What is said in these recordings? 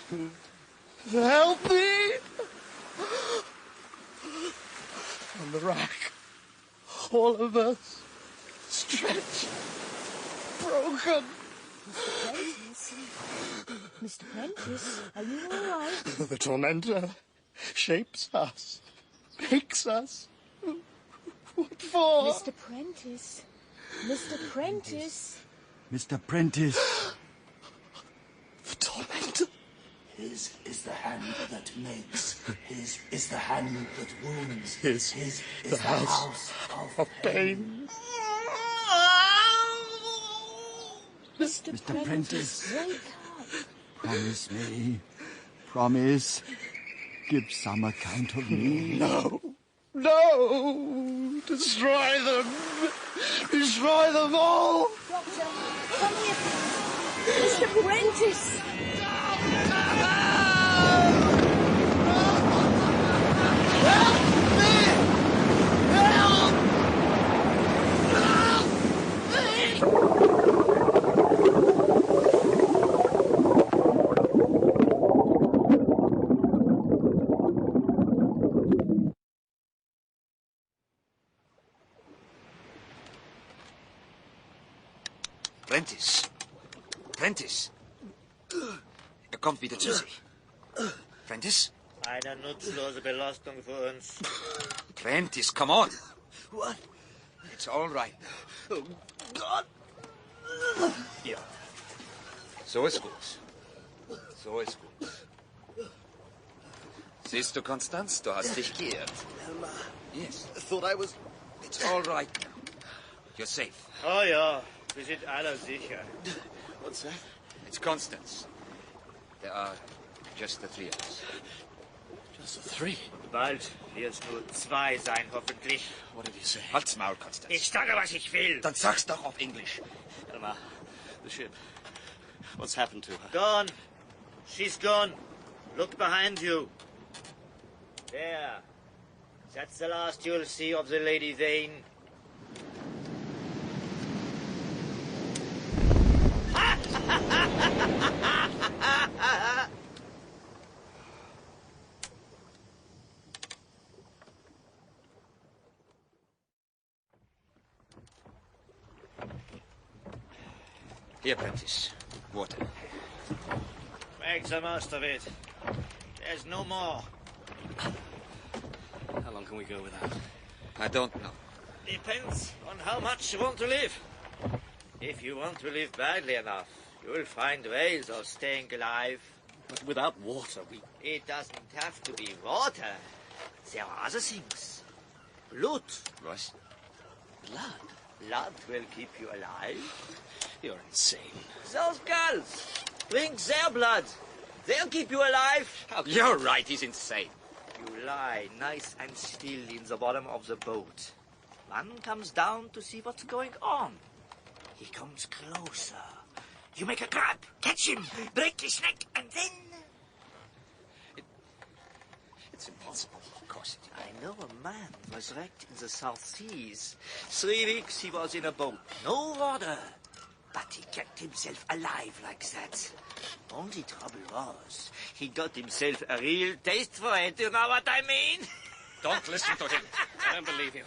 Help me! On the rack, all of us, stretched, broken. Mr. Prentice, are you all right? The tormentor shapes us, makes us. What for? Mr. Prentice. Mr. Prentice. Mr. Prentice. The tormentor. His is the hand that makes. His is the hand that wounds. His is the house of pain. Mr. Prentice. Wake up. Promise me. Promise. Give some account of me. No. No. Destroy them. Destroy them all. Doctor, come here. Mr. Prentice. Prentice. Prentice. Kommt wieder zu sich. Prentice? Eine nutzlose Belastung für uns. Prentice, come on. What? It's all right. Oh, God. Ja. So ist gut. So ist gut. Siehst du, Konstanz, du hast dich geirrt. Elma. Yes. I thought I was... It's all right now. You're safe. Oh ja, wir sind alle sicher. What's that? It's Constance. There are just the three of us. Just the three? Bald wird es nur zwei sein, hoffentlich. What did he say? Halt's Maul, Constance. Ich sage, was ich will. Dann sag's doch auf Englisch. Elma, the ship. What's happened to her? Gone. She's gone. Look behind you. There. That's the last you'll see of the Lady Vane. Here, Prentice. Water. Make the most of it. There's no more. How long can we go without? I don't know. Depends on how much you want to live. If you want to live badly enough, you'll find ways of staying alive. But without water, we... It doesn't have to be water. There are other things. Blood. What? Blood? Blood will keep you alive. You're insane. Those girls. Drink their blood. They'll keep you alive. You're right, he's insane. You lie nice and still in the bottom of the boat. One comes down to see what's going on. He comes closer. You make a grab, catch him, break his neck, and then... It's impossible. Of course it is. I know a man was wrecked in the South Seas. 3 weeks he was in a boat, no water. But he kept himself alive like that. Only trouble was, he got himself a real taste for it, you know what I mean? Don't listen to him. I don't believe you.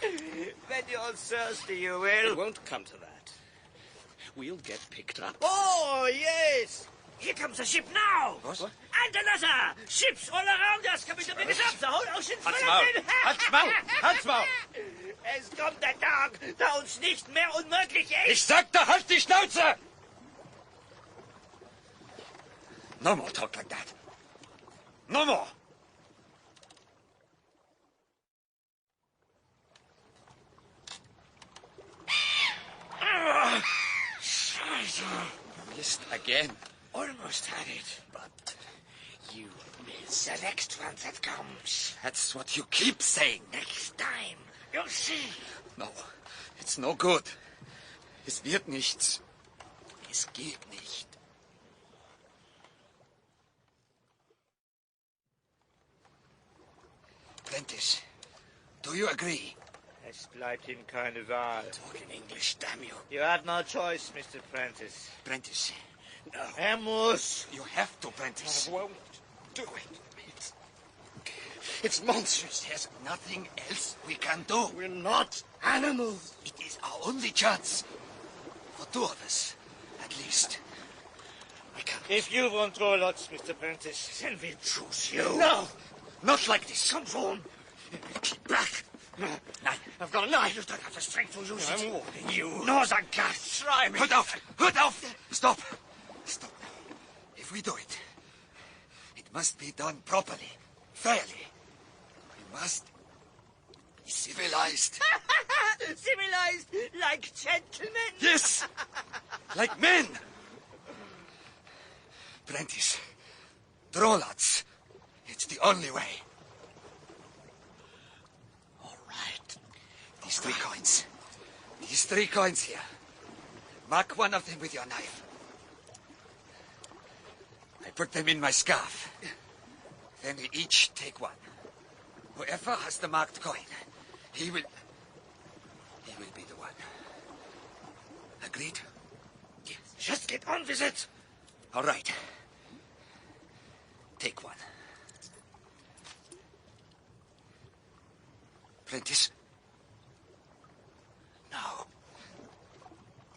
When you're thirsty, you will. It won't come to that. We'll get picked up. Oh, yes! Here comes a ship now! What? And another! Ships all around us coming to pick us up! The whole ocean's Halt's full Maul! of them! Halt's Maul! Halt's Maul! Es kommt der Tag, da uns nicht mehr unmöglich ist! Ich sagte, halt die Schnauze! No more talk like that. No more! Missed again. Almost had it, but you miss the next one that comes. That's what you keep saying. Next time, you'll see. No, it's no good. Es wird nichts. Es geht nicht. Prentice, do you agree? Es bleibt ihm keine Wahl. Talk in English, damn you. You had no choice, Mr. Prentice. Prentice, Er muss. You have to, Prentice. I won't do it. It's monstrous. There's nothing else we can do. We're not animals. It is our only chance. For two of us, at least. I can't. If you won't draw lots, Mr. Prentice, then we'll choose you. No! Not like this. Come on! Keep back. Knife. I've got a knife. You don't have the strength to use it. I'm warning you. Nor the guts. Try me. Hut auf! Hut auf! Stop. Stop. If we do it, it must be done properly, fairly. We must be civilized. Civilized like gentlemen. Yes! Like men! Prentice, draw lots. It's the only way. All right. These 3 coins. These 3 coins here. Mark one of them with your knife. I put them in my scarf. Then we each take one. Whoever has the marked coin, he will be the one. Agreed? Yes. Just get on with it. All right. Take one. Prentice? No.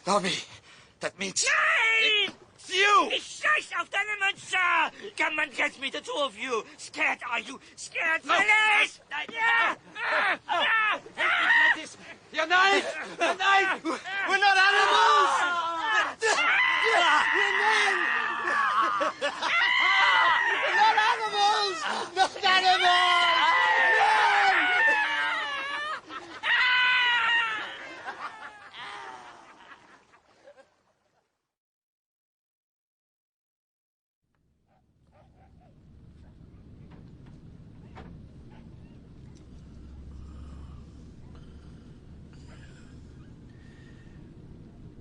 Now me. That means... Nein! You! Ich scheiß auf deine Münze! Come on, get me, the 2 of you. Scared, are you? Scared, No. Phyllis? Prentice! Your knife! Your knife! We're not animals! We're men! We're not animals! Not animals!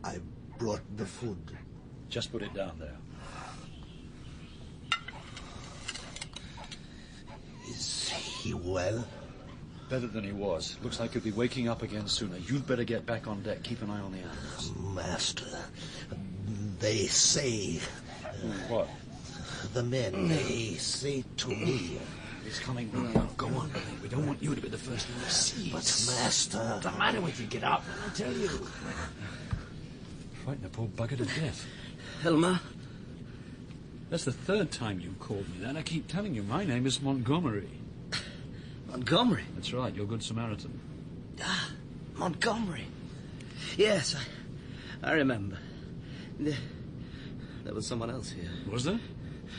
I brought the food. Just put it down there. Is he well? Better than he was. Looks like he'll be waking up again sooner. You'd better get back on deck. Keep an eye on the animals. Master, they say... What? The men, they say to me... He's coming now. Go on, Billy. We don't want you to be the first one to see. But, Master... What's the matter with you? Get up, I'll tell you. Frighten the poor bugger to death. Helmer? That's the 3rd time you've called me that. I keep telling you, my name is Montgomery. Montgomery? That's right, you're Good Samaritan. Ah, Montgomery. Yes, I remember. There was someone else here. Was there?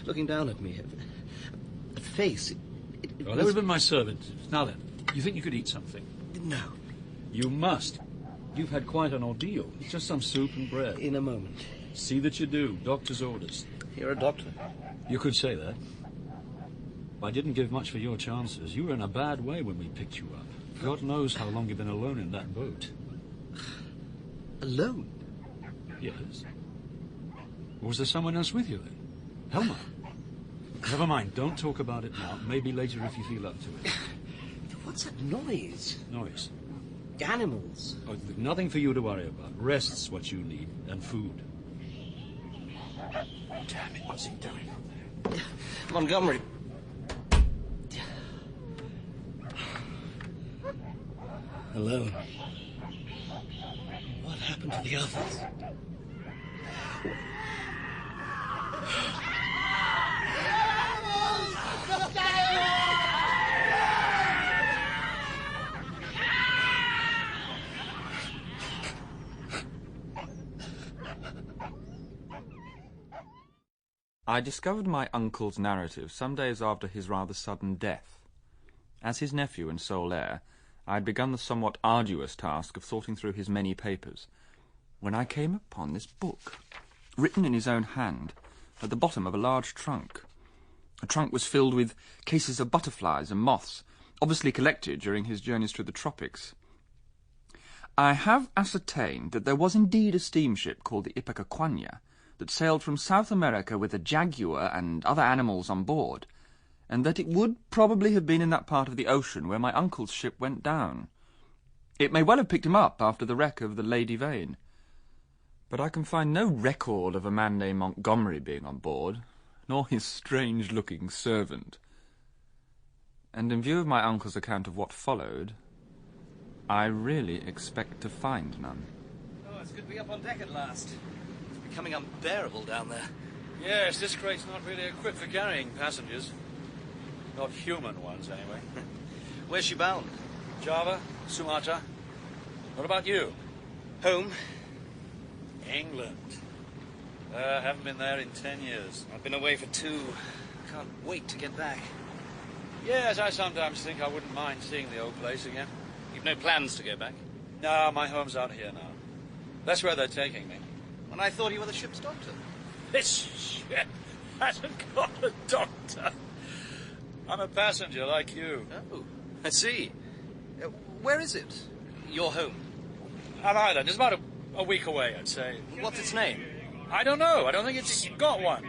Looking down at me. A face. It Well, that would have been my servant. Now then, you think you could eat something? No. You must. You've had quite an ordeal. It's just some soup and bread. In a moment. See that you do. Doctor's orders. You're a doctor. You could say that. I didn't give much for your chances. You were in a bad way when we picked you up. God knows how long you've been alone in that boat. Alone? Yes. Was there someone else with you then? Helmer? Never mind. Don't talk about it now. Maybe later if you feel up to it. What's that noise? Noise. Animals. Oh, nothing for you to worry about. Rest's what you need. And food. Damn it. What's he doing? Montgomery. Alone. What happened to the others? I discovered my uncle's narrative some days after his rather sudden death. As his nephew and sole heir, I had begun the somewhat arduous task of sorting through his many papers, when I came upon this book, written in his own hand, at the bottom of a large trunk. The trunk was filled with cases of butterflies and moths, obviously collected during his journeys through the tropics. I have ascertained that there was indeed a steamship called the Ipecacuanha that sailed from South America with a jaguar and other animals on board, and that it would probably have been in that part of the ocean where my uncle's ship went down. It may well have picked him up after the wreck of the Lady Vane. But I can find no record of a man named Montgomery being on board, nor his strange-looking servant. And in view of my uncle's account of what followed, I really expect to find none. Oh, it's good to be up on deck at last. It's becoming unbearable down there. Yes, this crate's not really equipped for carrying passengers. Not human ones, anyway. Where's she bound? Java, Sumatra. What about you? Home. England. Haven't been there in 10 years. I've been away for 2. Can't wait to get back. Yes, I sometimes think I wouldn't mind seeing the old place again. You've no plans to go back? No, my home's out here now. That's where they're taking me. And I thought you were the ship's doctor. This ship hasn't got a doctor. I'm a passenger like you. Oh, I see. Where is it? Your home? An island. It's about a week away, I'd say. What's its name? I don't know. I don't think it's got one.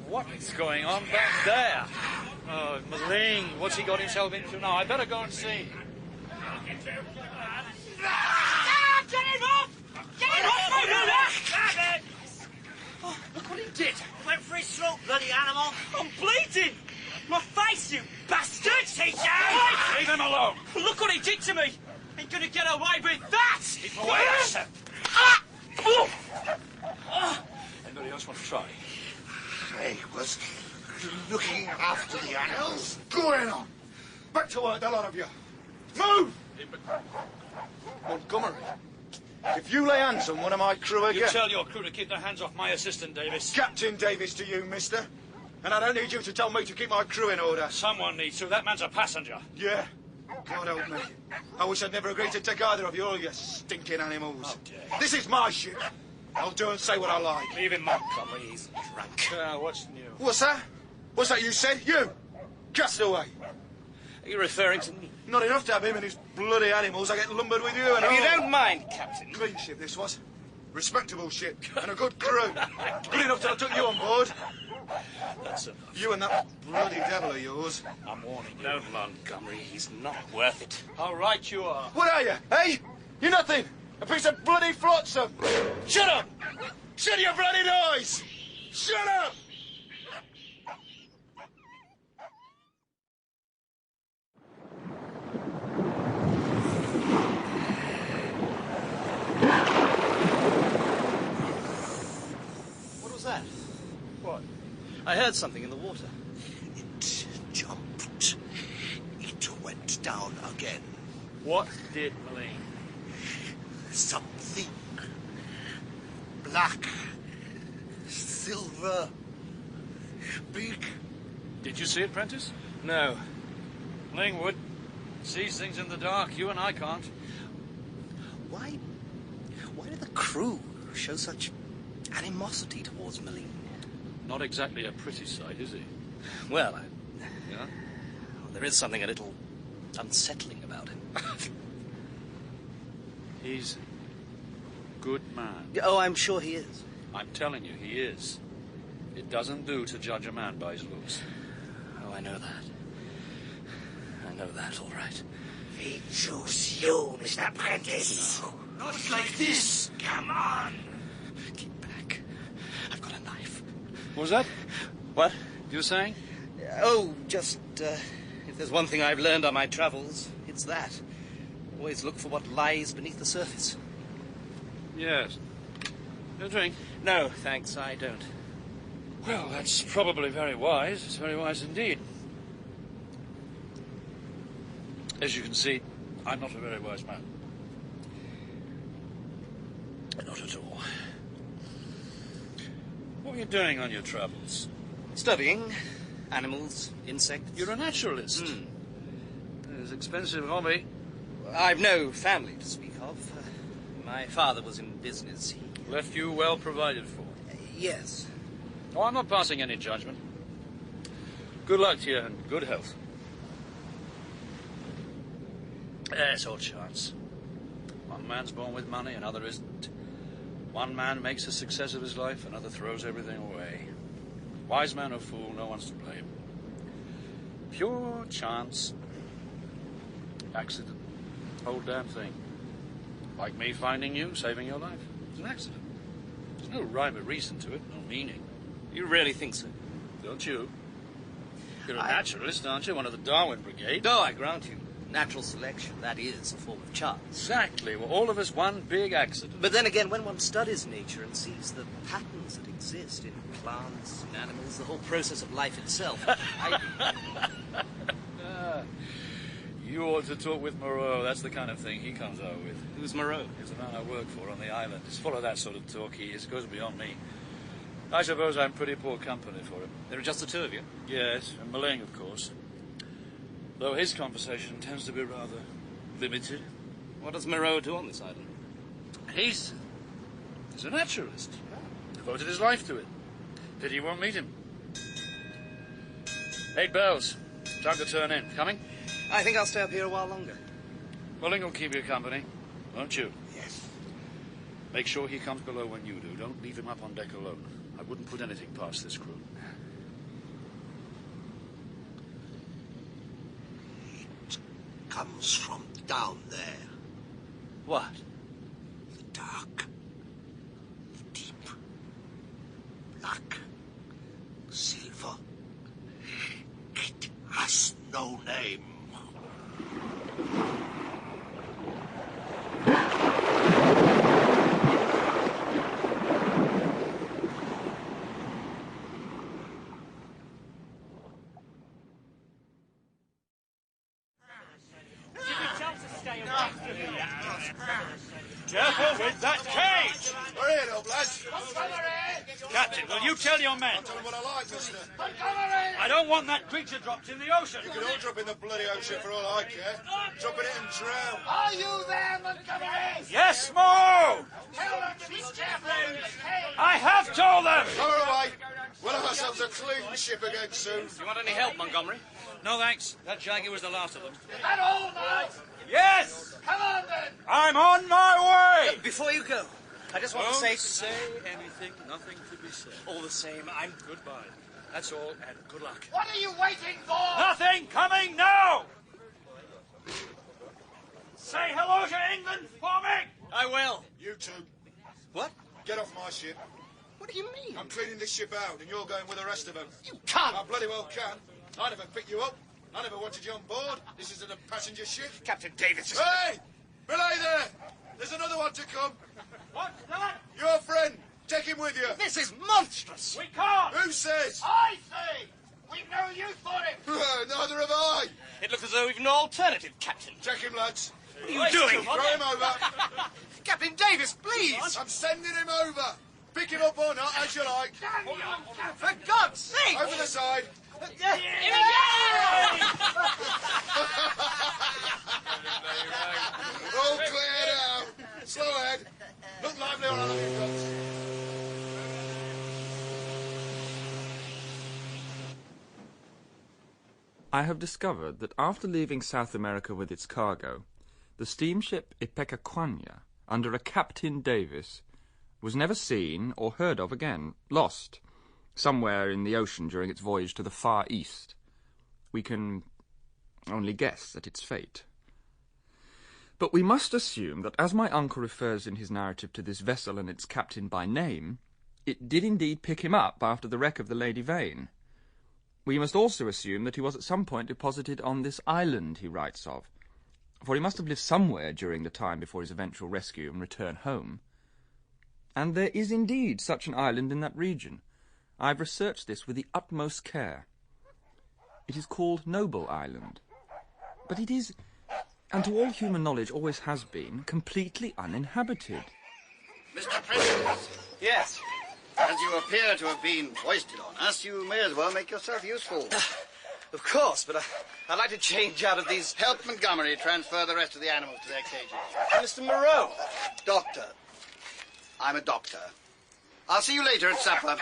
What's going on back there? Oh, Maling, what's he got himself into now? I better go and see. Get him off! Get him off! Oh, look what he did. Went for his throat, bloody animal. I'm bleeding! My face, you bastard! Leave him alone! Look what he did to me! Ain't gonna get away with that! Keep away, I said. Anybody else want to try? I was looking after the animals. Going on. Back to work, the lot of you. Move! Montgomery, if you lay hands on one of my crew again... You tell your crew to keep their hands off my assistant, Davis. Captain Davis to you, mister. And I don't need you to tell me to keep my crew in order. Someone needs to. That man's a passenger. Yeah. God help me. I wish I'd never agreed to take either of you, all you stinking animals. How dare. This is my ship. I'll do and say what I like. Leave him, Montgomery. He's drunk. What's new? What's that? What's that you said? You! Castaway! Are you referring to me? Not enough to have him and his bloody animals. I get lumbered with you and If you all. don't mind, Captain. Clean ship this was. Respectable ship. And a good crew. Good enough till I took you on board. That's enough. You and that bloody devil of yours. I'm warning you. No, Montgomery, he's not worth it. How right you are. What are you, eh? You're nothing. A piece of bloody flotsam. Shut up! Shut your bloody noise! Shut up! What was that? What? I heard something in the water. It jumped. It went down again. What did Maling? Something. Black. Silver. Big. Did you see it, Prentice? No. Maling would. Sees things in the dark. You and I can't. Why do the crew show such animosity towards Maling? Not exactly a pretty sight, is he? Well, Yeah? there is something a little unsettling about him. He's a good man. Oh, I'm sure he is. I'm telling you, he is. It doesn't do to judge a man by his looks. Oh, I know that. I know that, all right. We choose you, Mr. Prentice. No. Not like this. Come on. Keep back. I've got a knife. What was that? What? You were saying? Oh, just, if there's one thing I've learned on my travels, it's that. Always look for what lies beneath the surface. Yes. You a drink? No, thanks, I don't. Well, that's probably very wise. It's very wise indeed. As you can see, I'm not a very wise man. Not at all. What are you doing on your travels? Studying animals, insects. You're a naturalist. It's an expensive hobby. I've no family to speak of. My father was in business. He... Left you well provided for. Yes. Oh, I'm not passing any judgment. Good luck to you and good health. It's all chance. One man's born with money, another isn't. One man makes a success of his life, another throws everything away. Wise man or fool, no one's to blame. Pure chance. Accident. Whole damn thing. Like me finding you, saving your life. It's an accident. No rhyme or reason to it, no meaning. You really think so? Don't you? You're a naturalist, aren't you? One of the Darwin Brigade. No, I grant you. Natural selection, that is a form of chance. Exactly. We're all of us one big accident. But then again, when one studies nature and sees the patterns that exist in plants and animals, the whole process of life itself, You ought to talk with Moreau. That's the kind of thing he comes out with. Who's Moreau? He's the man I work for on the island. He's full of that sort of talk. He is. Goes beyond me. I suppose I'm pretty poor company for him. There are just the two of you? Yes, and Maling, of course. Though his conversation tends to be rather limited. What does Moreau do on this island? He's a naturalist. Devoted his life to it. Pity you won't meet him. 8 bells. Time to turn in. Coming? I think I'll stay up here a while longer. Maling will keep you company, won't you? Yes. Make sure he comes below when you do. Don't leave him up on deck alone. I wouldn't put anything past this crew. It comes from down there. What? The dark. The deep. Black. Silver. It has no name. Careful with that cage! We're here, old lads. Captain, will you tell your men? I'll tell them what I like, mister. I don't want that creature dropped in the ocean. You can all drop in the bloody ocean for all I care. Drop in it and drown. Are you there, Montgomery? Yes, Mo! Tell them to be careful with the cage. I have told them! Lower away. We'll have ourselves a clean ship again soon. You want any help, Montgomery? No, thanks. That Jaggy was the last of them. Is that all, now? Yes! Come on, then. I'm on my way! Before you go, I just want to Don't say... say anything. Nothing to be said. All the same, I'm... Goodbye. That's all, and good luck. What are you waiting for? Nothing coming now! Say hello to England for me! I will. You two, What? get off my ship. What do you mean? I'm cleaning this ship out, and you're going with the rest of them. You can't. I bloody well can. I never picked you up. I never wanted you on board. This isn't a passenger ship. Captain Davis. Hey! Belay there! There's another one to come. What's that? Your friend. Take him with you. This is monstrous. We can't! Who says? I say. We've no use for him. Neither have I. It looks as though we've no alternative, Captain. Take him, lads. What are you doing? Throw him over. Captain Davis, please. I'm sending him over. Pick him up or not, as you like. For God's sake. Over the side. All clear now. Slow ahead. Look lively on all of you guns. I have discovered that after leaving South America with its cargo, the steamship Ipecacuanha, under a Captain Davis, was never seen or heard of again, lost, somewhere in the ocean during its voyage to the Far East. We can only guess at its fate. But we must assume that as my uncle refers in his narrative to this vessel and its captain by name, it did indeed pick him up after the wreck of the Lady Vane. We must also assume that he was at some point deposited on this island he writes of, for he must have lived somewhere during the time before his eventual rescue and return home. And there is indeed such an island in that region. I've researched this with the utmost care. It is called Noble Island. But it is, and to all human knowledge always has been, completely uninhabited. Mr. Prendick, Yes. as you appear to have been foisted on us, you may as well make yourself useful. Of course, but I'd like to change out of these... Help Montgomery transfer the rest of the animals to their cages. Mr. Moreau. Doctor. I'm a doctor. I'll see you later at supper.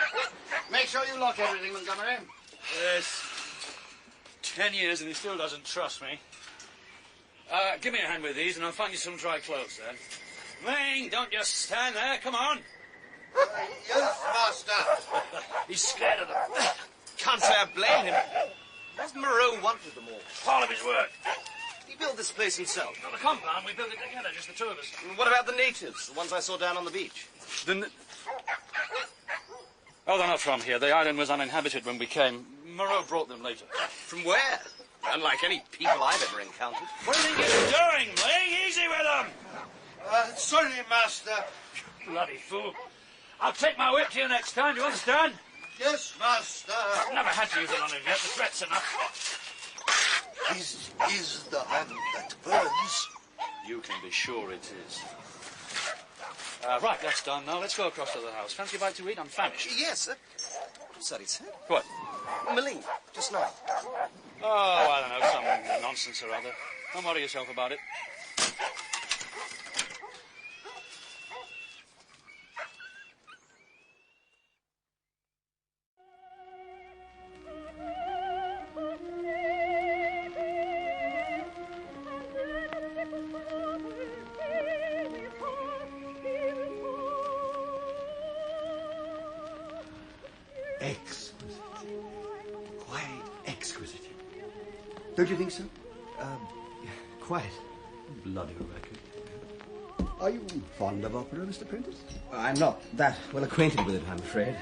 Make sure you lock everything, Montgomery. Yes. 10 years and he still doesn't trust me. Give me a hand with these and I'll find you some dry clothes then. Wayne, don't just stand there. Come on. Yes, master. He's scared of them. Can't say I blame him. What does Moreau want with them all? Part of his work. He built this place himself. Well, the compound, we built it together, just the two of us. And what about the natives, the ones I saw down on the beach? Oh, they're not from here. The island was uninhabited when we came. Moreau brought them later. From where? Unlike any people I've ever encountered. What do you think you're doing? Laying easy with them! Sorry, master. Bloody fool. I'll take my whip to you next time, do you understand? Yes, master. I've never had to use it on him yet. The threat's enough. This is the hand that burns. You can be sure it is. Right, that's done now. Let's go across to the house. Fancy a bite to eat? I'm famished. Yes, sorry, sir. What? Meline, just now. Oh, I don't know, some nonsense or other. Don't worry yourself about it. Exquisite. Quite exquisite. Don't you think so? Quite. Bloody record. Are you fond of opera, Mr. Prentice? I'm not that well acquainted with it, I'm afraid.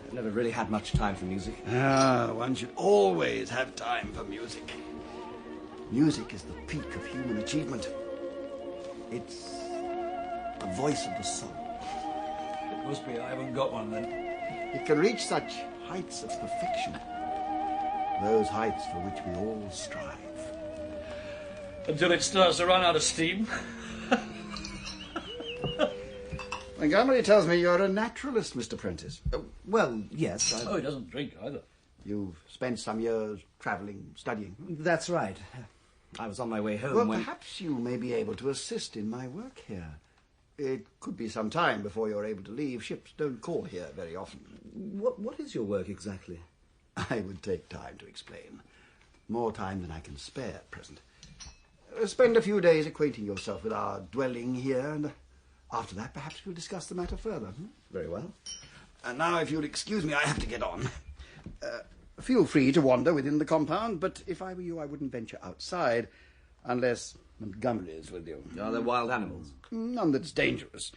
I've never really had much time for music. One should always have time for music. Music is the peak of human achievement. It's the voice of the soul. It must be I haven't got one then. It can reach such heights of perfection. Those heights for which we all strive. Until it starts to run out of steam. Montgomery tells me you're a naturalist, Mr. Prentice. Well, yes. Oh, he doesn't drink either. You've spent some years travelling, studying. That's right. I was on my way home Well, when... perhaps you may be able to assist in my work here. It could be some time before you're able to leave. Ships don't call here very often. What is your work exactly? I would take time to explain. More time than I can spare at present. Spend a few days acquainting yourself with our dwelling here, and after that, perhaps we'll discuss the matter further. Very well. And now, if you'll excuse me, I have to get on. Feel free to wander within the compound, but if I were you, I wouldn't venture outside, unless Montgomery's with you. Are there wild animals? None that's dangerous.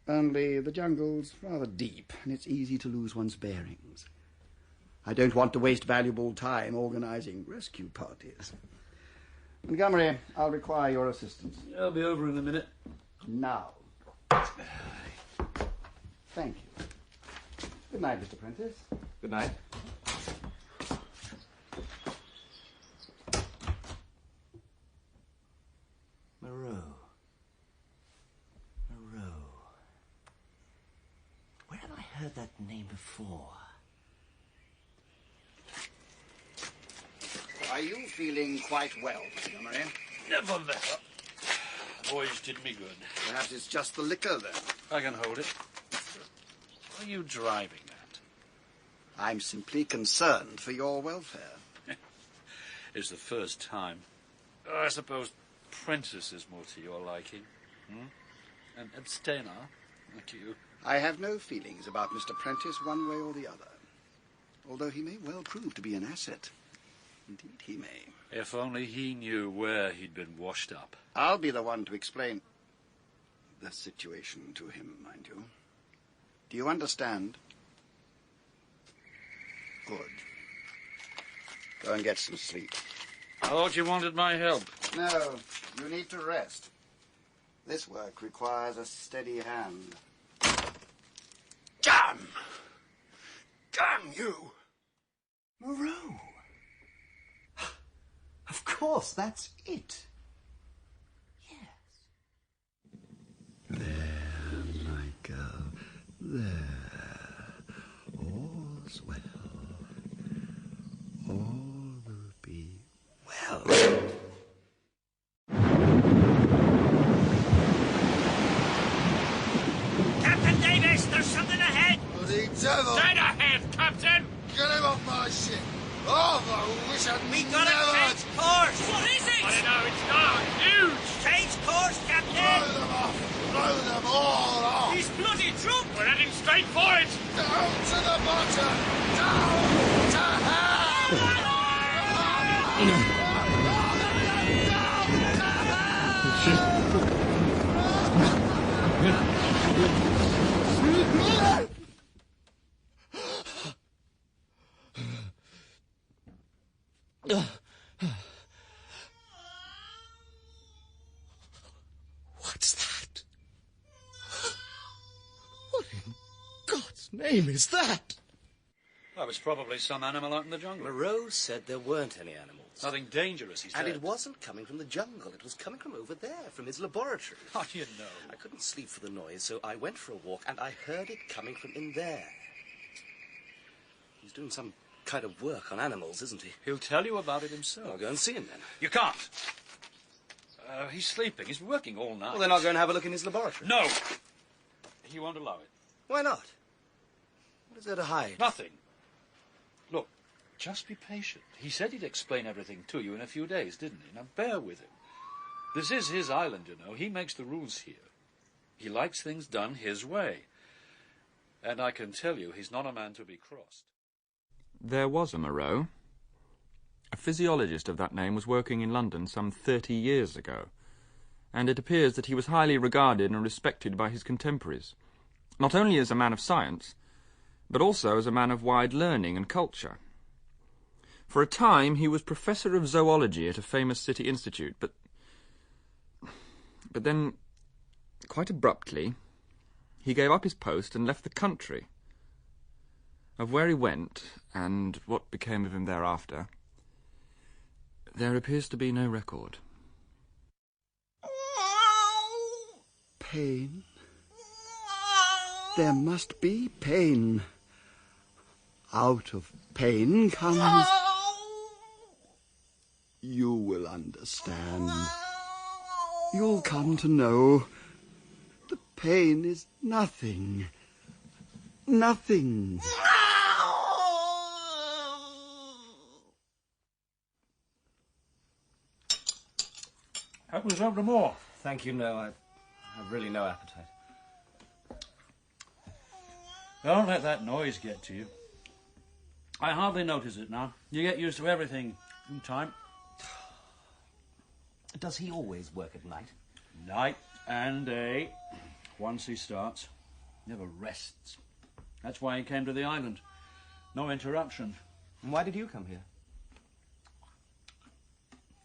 Only the jungle's rather deep, and it's easy to lose one's bearings. I don't want to waste valuable time organising rescue parties. Montgomery, I'll require your assistance. I'll be over in a minute. Now. Thank you. Good night, Mr. Prentice. Good night. Moreau. Where have I heard that name before? Are you feeling quite well, Montgomery? Never better. The boys did me good. Perhaps it's just the liquor, then. I can hold it. What are you driving at? I'm simply concerned for your welfare. It's the first time. I suppose Prentice is more to your liking. An abstainer, like you. I have no feelings about Mr. Prentice one way or the other. Although he may well prove to be an asset. Indeed, he may. If only he knew where he'd been washed up. I'll be the one to explain the situation to him, mind you. Do you understand? Good. Go and get some sleep. I thought you wanted my help. No, you need to rest. This work requires a steady hand. Damn! Damn you! Moreau! Of course, that's it. Yes. There, my girl, there. All's well. All will be well. Captain Davis, there's something ahead! Bloody devil! Dead ahead, Captain! Get him off my ship! Oh, I wish I'd We gotta never... change course! What is it? I don't know, it's dark, huge! Change course, Blow Captain! them off! Blow them all off! He's bloody drunk! We're heading straight for it! Down to the bottom! Down to hell! What's that? What in God's name is that? That was probably some animal out in the jungle. Moreau said there weren't any animals. Nothing dangerous, he said. And it wasn't coming from the jungle. It was coming from over there, from his laboratory. How do you know? I couldn't sleep for the noise, so I went for a walk, and I heard it coming from in there. He's doing some kind of work on animals, isn't he? He'll tell you about it himself. I'll go and see him, then. You can't. He's sleeping. He's been working all night. Well, then I'll go and have a look in his laboratory. No! He won't allow it. Why not? What is there to hide? Nothing. Look, just be patient. He said he'd explain everything to you in a few days, didn't he? Now, bear with him. This is his island, you know. He makes the rules here. He likes things done his way. And I can tell you, he's not a man to be crossed. There was a Moreau. A physiologist of that name was working in London some 30 years ago, and it appears that he was highly regarded and respected by his contemporaries, not only as a man of science, but also as a man of wide learning and culture. For a time he was professor of zoology at a famous city institute, but then, quite abruptly, he gave up his post and left the country. Of where he went, and what became of him thereafter, there appears to be no record. Pain? There must be pain. Out of pain comes... You will understand. You'll come to know the pain is nothing. Nothing. Apples over more. Thank you, no. I have really no appetite. Don't let that noise get to you. I hardly notice it now. You get used to everything in time. Does he always work at night? Night and day. Once he starts, never rests. That's why he came to the island. No interruption. And why did you come here?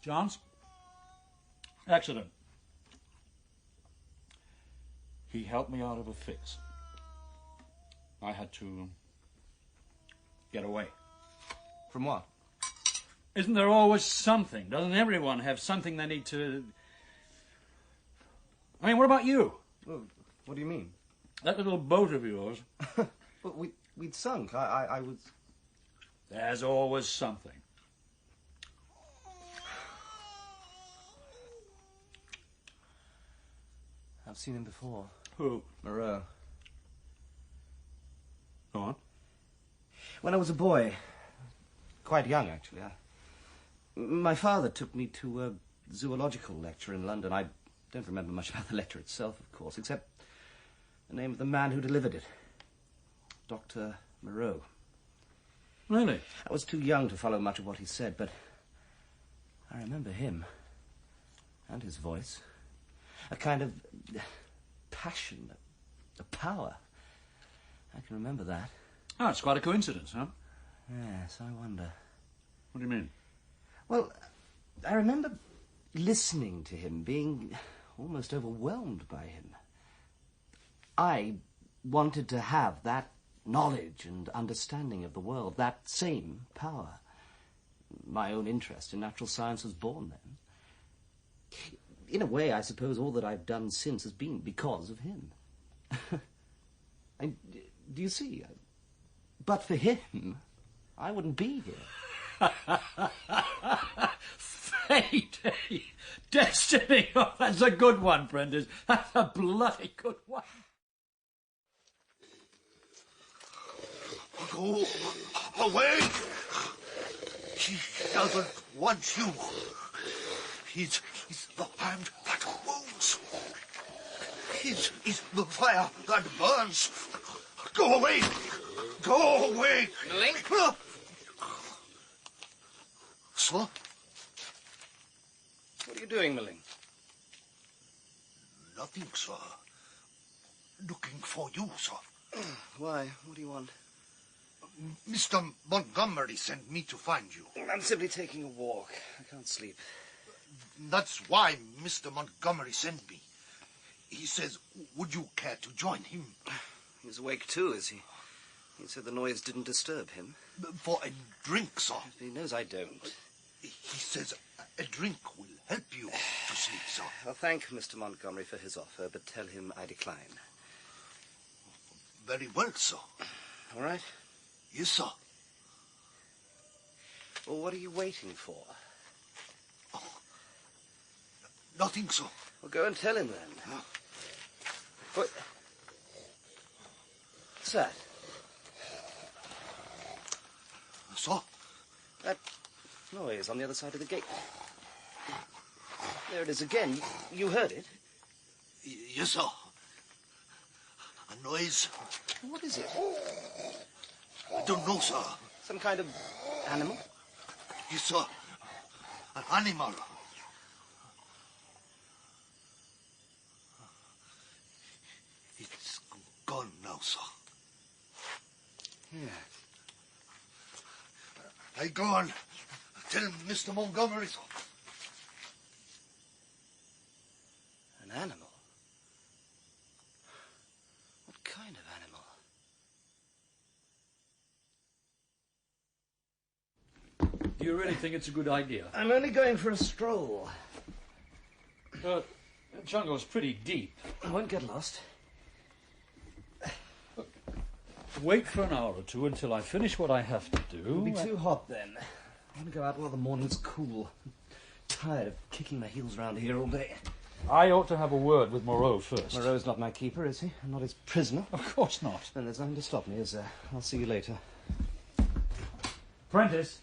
Chance? Accident. He helped me out of a fix. I had to get away. From what? Isn't there always something? Doesn't everyone have something they need to... I mean, what about you? Well, what do you mean? That little boat of yours. Well, we'd sunk. I was... There's always something. I've seen him before. Who? Moreau. Go on. When I was a boy. Quite young, actually. My father took me to a zoological lecture in London. I don't remember much about the lecture itself, of course, except the name of the man who delivered it. Dr. Moreau. Really? I was too young to follow much of what he said, but I remember him. And his voice. A kind of passion, a power. I can remember that. Oh, it's quite a coincidence, huh? Yes, I wonder. What do you mean? Well, I remember listening to him, being almost overwhelmed by him. I wanted to have that knowledge and understanding of the world, that same power. My own interest in natural science was born then. In a way, I suppose all that I've done since has been because of him. And, do you see? But for him, I wouldn't be here. Fate, eh? Destiny. Oh, that's a good one, Prentice. That's a bloody good one. Go away! He doesn't want you. He's the hand that moves. He's the fire that burns. Go away! Go away! Link? Sir? What are you doing, Milling? Nothing, sir. Looking for you, sir. Why? What do you want? Mr. Montgomery sent me to find you. I'm simply taking a walk. I can't sleep. That's why Mr. Montgomery sent me. He says, would you care to join him? He's awake too, is he? He said the noise didn't disturb him. For a drink, sir. He knows I don't. He says a drink will help you to sleep, sir. I'll thank Mr. Montgomery for his offer, but tell him I decline. Very well, sir. All right? Yes, sir. Well, what are you waiting for? Oh, nothing, sir. Well, go and tell him then. What's that? Sir? That noise on the other side of the gate. There it is again. You heard it? Yes, sir. A noise. What is it? I don't know, sir. Some kind of animal? Yes, sir. An animal. It's gone now, sir. Yeah. I go on. Tell Mr. Montgomery, sir. An animal? What kind of animal? Do you really think it's a good idea? I'm only going for a stroll. The jungle's pretty deep. I won't get lost. Wait for an hour or two until I finish what I have to do. It'll be too hot then. I want to go out while the morning's cool. I'm tired of kicking my heels around here all day. I ought to have a word with Moreau first. Moreau's not my keeper, is he? I'm not his prisoner. Of course not. Then there's nothing to stop me, is there? I'll see you later. Prentice,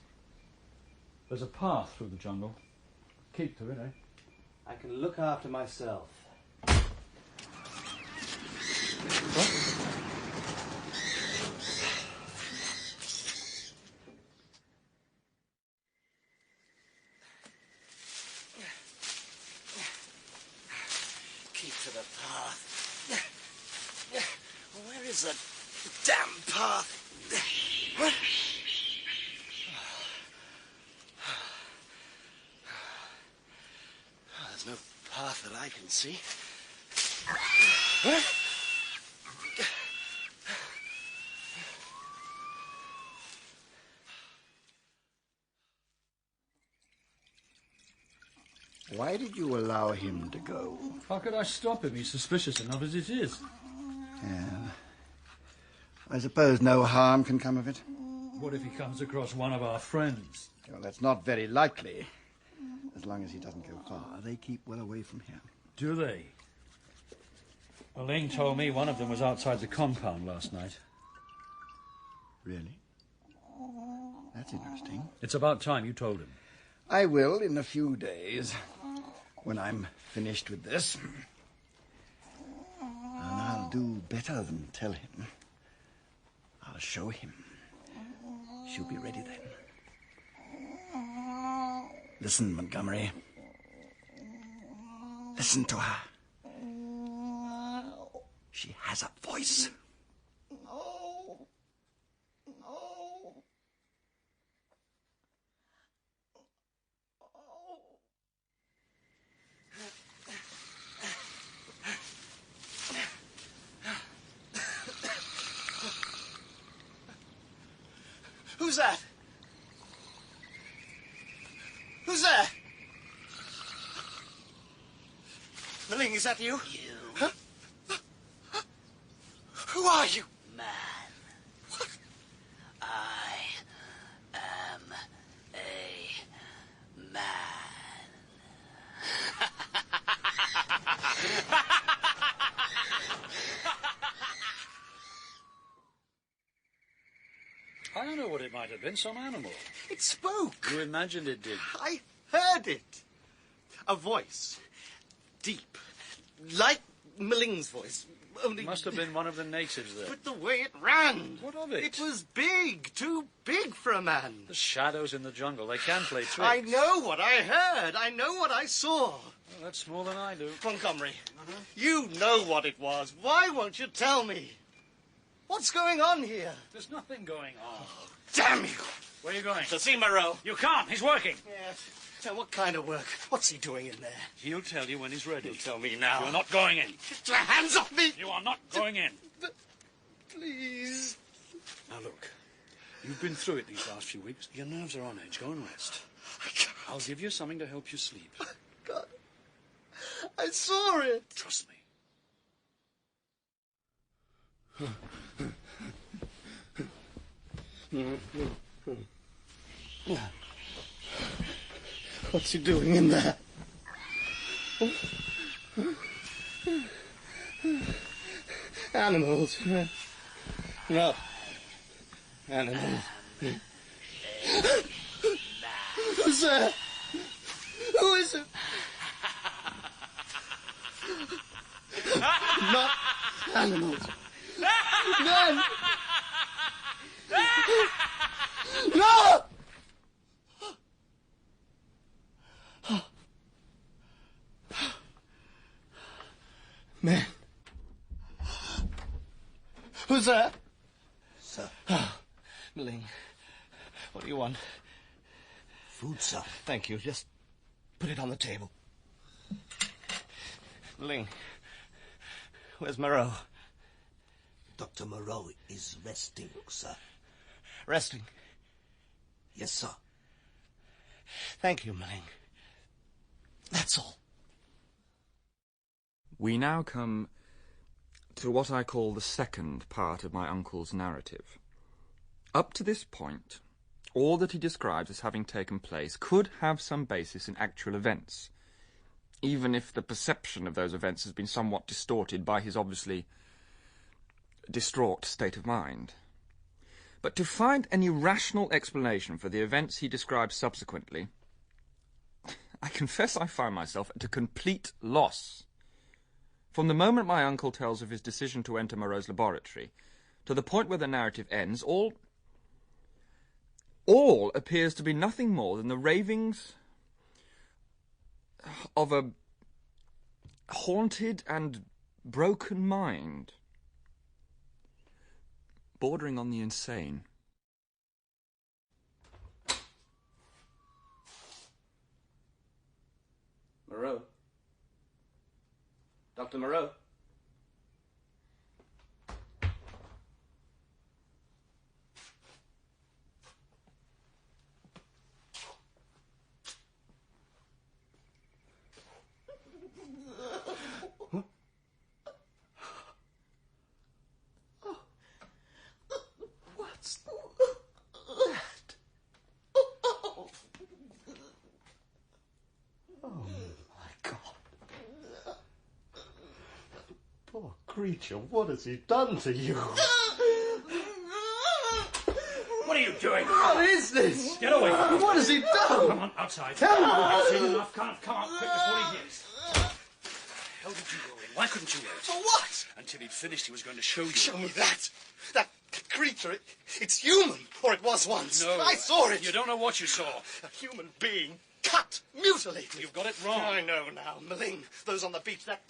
there's a path through the jungle. Keep to it, eh? I can look after myself. What? Keep to the path. Where is the damn path? What? There's no path that I can see. What? Why did you allow him to go? How could I stop him? He's suspicious enough as it is. Yeah. I suppose no harm can come of it. What if he comes across one of our friends? Well, that's not very likely. As long as he doesn't go far, they keep well away from here. Do they? Well, Ling told me one of them was outside the compound last night. Really? That's interesting. It's about time you told him. I will in a few days, when I'm finished with this. And I'll do better than tell him. I'll show him. She'll be ready then. Listen, Montgomery. Listen to her. She has a voice. No. No. Who's that? Who's there? Ling, is that you? You. Huh? Who are you? Man. I am a man. I don't know what it might have been, some animal. It spoke. You imagined it did. I heard it. A voice. Deep. Like Milling's voice. Only... Must have been one of the natives there. But the way it ran. What of it? It was big. Too big for a man. The shadows in the jungle, they can play tricks. I know what I heard. I know what I saw. Well, that's more than I do. Montgomery, you know what it was. Why won't you tell me? What's going on here? There's nothing going on. Damn you! Where are you going? To see Moreau. You can't. He's working. Yes. So what kind of work? What's he doing in there? He'll tell you when he's ready. He'll tell me now. You're not going in. Get your hands off me! You are not going in. Please. Now look, you've been through it these last few weeks. Your nerves are on edge. Go and rest. I can't. I'll give you something to help you sleep. God. I saw it. Trust me. What's he doing in there? Animals. No. Animals. Who's there? Who is it? Not animals. Men! No! Man. Who's that? Sir. Ling. What do you want? Food, sir. Thank you. Just put it on the table. Ling. Where's Moreau? Dr. Moreau is resting, sir. Resting? Yes, sir. Thank you, Ling. That's all. We now come to what I call the second part of my uncle's narrative. Up to this point, all that he describes as having taken place could have some basis in actual events, even if the perception of those events has been somewhat distorted by his obviously distraught state of mind. But to find any rational explanation for the events he describes subsequently, I confess I find myself at a complete loss. From the moment my uncle tells of his decision to enter Moreau's laboratory, to the point where the narrative ends, all appears to be nothing more than the ravings of a haunted and broken mind, bordering on the insane. Moreau? Dr. Moreau? What's that? Oh, my God. Poor creature, what has he done to you? What are you doing? What is this? Get away. What has he done? Come on, outside. Tell me. I've seen enough. Come on, quick before he hears. How did you go in? Why couldn't you wait? For what? Until he'd finished, he was going to show you. Show me that. That creature. It's human. Or it was once. No. I saw it. You don't know what you saw. A human being cut, mutilated. You've got it wrong. I know now. Maling, those on the beach, that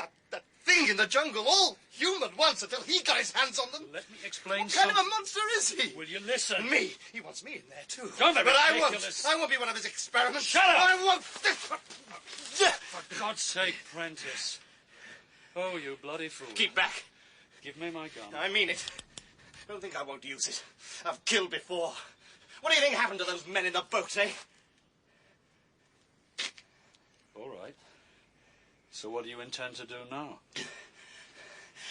thing in the jungle, all human once until he got his hands on them. Let me explain What kind of a monster is he? Will you listen? Me. He wants me in there, too. Don't be But ridiculous. I won't be one of his experiments. Shut up! I won't. For God's sake, Prentice. Oh, you bloody fool. Keep back. Give me my gun. I mean it. Don't think I won't use it. I've killed before. What do you think happened to those men in the boat, eh? All right. So what do you intend to do now?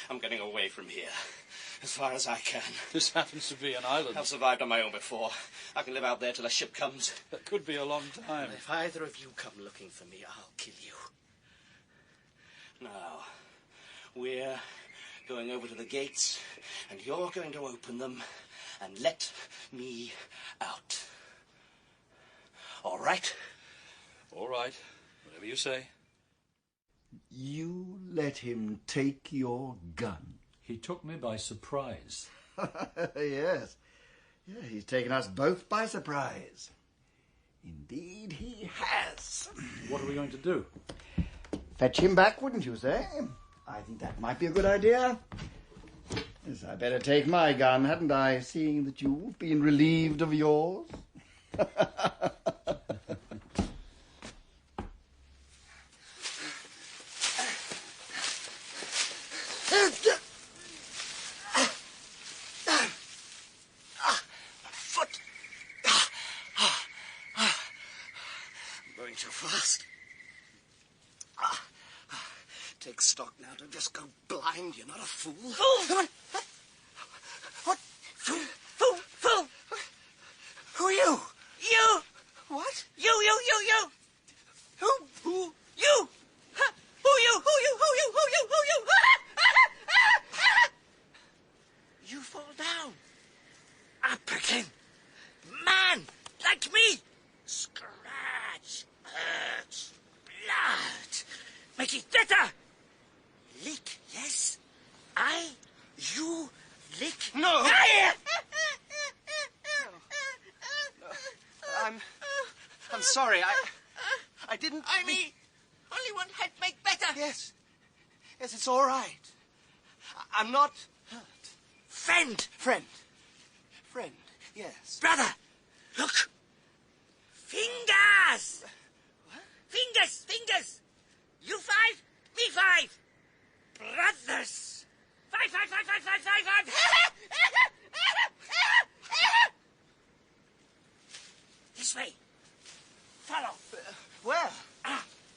I'm getting away from here. As far as I can. This happens to be an island. I've survived on my own before. I can live out there till a ship comes. That could be a long time. And if either of you come looking for me, I'll kill you. Now, we're going over to the gates, and you're going to open them and let me out. All right? All right. Whatever you say. You let him take your gun. He took me by surprise. Yes. Yeah, he's taken us both by surprise. Indeed he has. What are we going to do? Fetch him back, wouldn't you say? I think that might be a good idea. Yes, I better take my gun, hadn't I, seeing that you've been relieved of yours? Foot. I'm going too fast. Take stock now. Don't just go blind. You're not a fool. Fool! What? Fool! Who are you? You! What? You! Who? You! Huh? Who you? You fall down. Up again. Man, like me. Scratch, hurt, blood. Make it better. Lick, yes. You lick. No. Ah! I'm sorry. I didn't. Only one had make better. Yes, it's all right. I'm not hurt. Friend. Yes. Brother, look. Fingers. What? Fingers. You 5, me 5. Brothers. 5. This way. Follow. Where?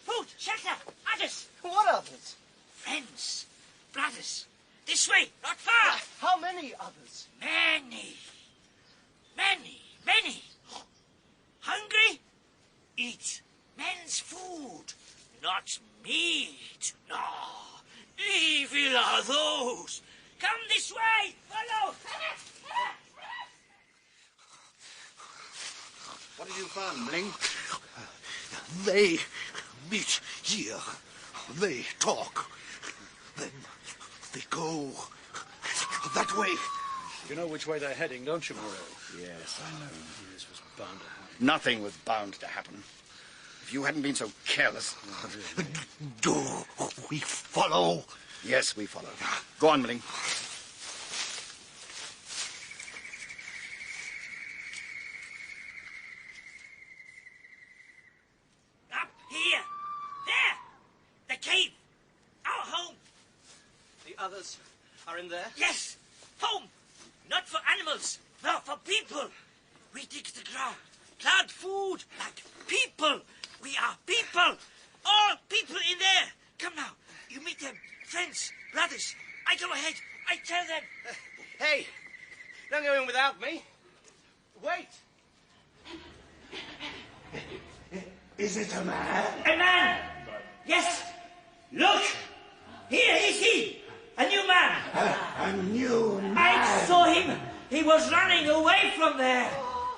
Food, shelter, others. What others? Friends, brothers. This way, not far. How many others? Many. Hungry? Eat men's food, not meat. No. Evil are those. Come this way. Follow. What did you find, Bling? They meet here. They talk. Then they go that way. You know which way they're heading, don't you, Moreau? Yes, I know. This was bound to happen. Nothing was bound to happen. If you hadn't been so careless. Do we follow? Yes, we follow. Go on, Milling. Up here. There. The cave. Our home. The others are in there? Yes. Home. Not for animals. No, for people. We dig the ground. Plant food like people. We are people. All people in there. Come now. You meet them. Friends. Brothers. I go ahead. I tell them. Hey, don't go in without me. Wait. Is it a man? A man. Yes. Look. Here is he. A new man. A new man. I saw him. He was running away from there.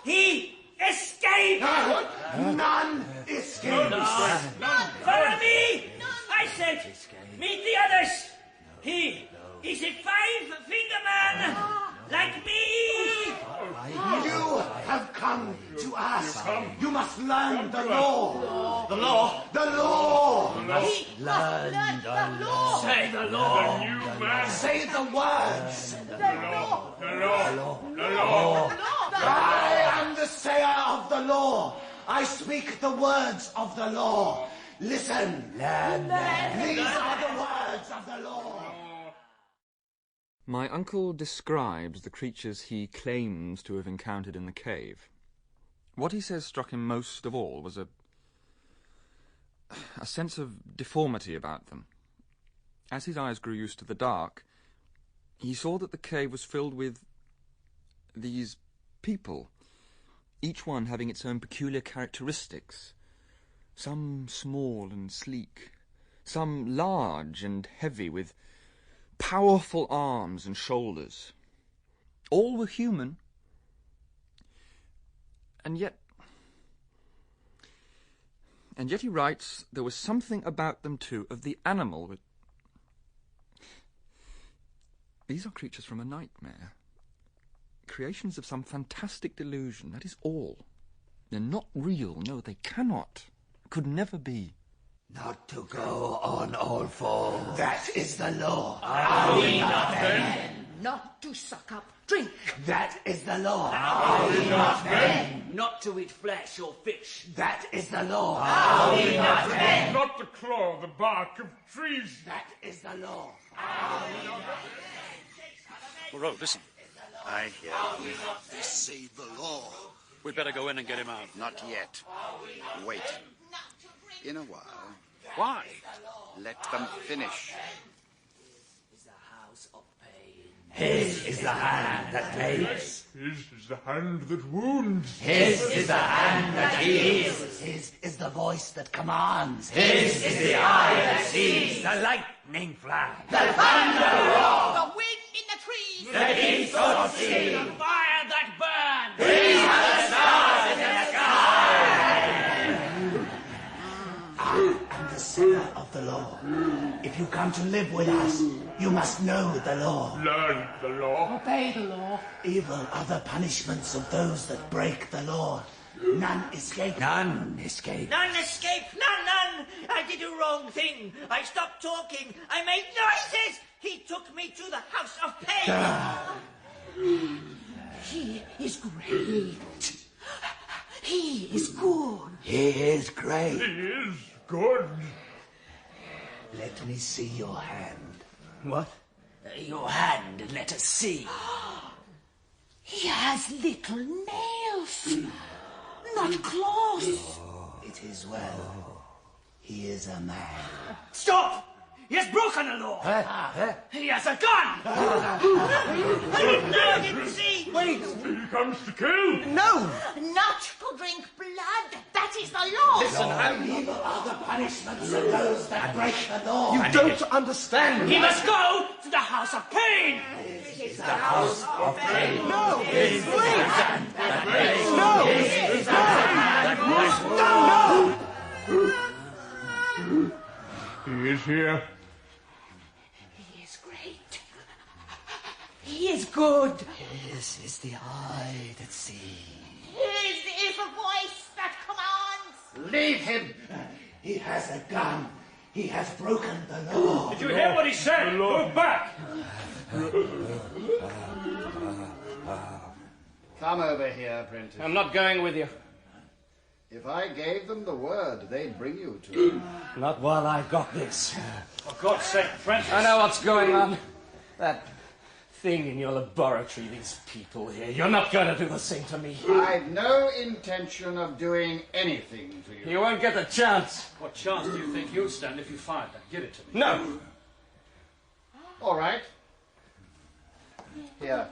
He escaped. None escaped. None. Follow me. I said, meet the others. He is a 5-finger man like me. You have come to us. You must learn the law. The law? The law. Learn the law. Say the law. Say the words. The law. I am the sayer of the law. I speak the words of the law. Listen. These are the words of the law. My uncle describes the creatures he claims to have encountered in the cave. What he says struck him most of all was a sense of deformity about them. As his eyes grew used to the dark, he saw that the cave was filled with these people, each one having its own peculiar characteristics, some small and sleek, some large and heavy with powerful arms and shoulders. All were human, and yet he writes there was something about them too of the animal. These are creatures from a nightmare, creations of some fantastic delusion, that is all. They're not real, no, they cannot, could never be. Not to go on all fours. That is the law. Are we not men? not to suck up drink. That is the law. Are we not men? Not to eat flesh or fish. That is the law. Are we not men? Not to claw the bark of trees. That is the law. Moreau, listen. I hear you. They say the law. We'd better go in and get him out. Not yet. Wait. In a while. Why? Let them finish. His is the hand that makes. His is the hand that wounds. His is the hand that heals. His is the voice that commands. His is the eye that sees. The lightning flash. The thunder roar. The wind in the trees. The heat could see. The fire that burns. These are the stars in the sky. I am the sinner of the law. If you come to live with us, you must know the law. Learn the law. Obey the law. Evil are the punishments of those that break the law. None escape. None escape. None escape. None. I did a wrong thing. I stopped talking. I made noises. He took me to the house of pain. He is great. He is good. He is great. He is good. Let me see your hand. What? Your hand, and let us see. He has little nails, not claws. It is well. He is a man. Stop! He has broken the law. He has a gun. I didn't see. Wait. He comes to kill. No. Not to drink blood. That is the law. Listen, Evil are the punishments of those that break the law. You don't understand. He must go to the house of pain. It's the house of pain. No. It's the hand that breaks. No. It's the hand that moves. He is here. He is great. He is good. His is the eye that sees. His is the voice that commands. Leave him. He has a gun. He has broken the law. Did you hear what he said? Go back. Come over here, Prentice. I'm not going with you. If I gave them the word, they'd bring you to him. Not while I've got this. For God's sake, Prentice. I know what's going on. That thing in your laboratory, these people here. You're not going to do the same to me. I've no intention of doing anything to you. You won't get the chance. What chance do you think you'd stand if you fired that? Give it to me. No. All right. Here.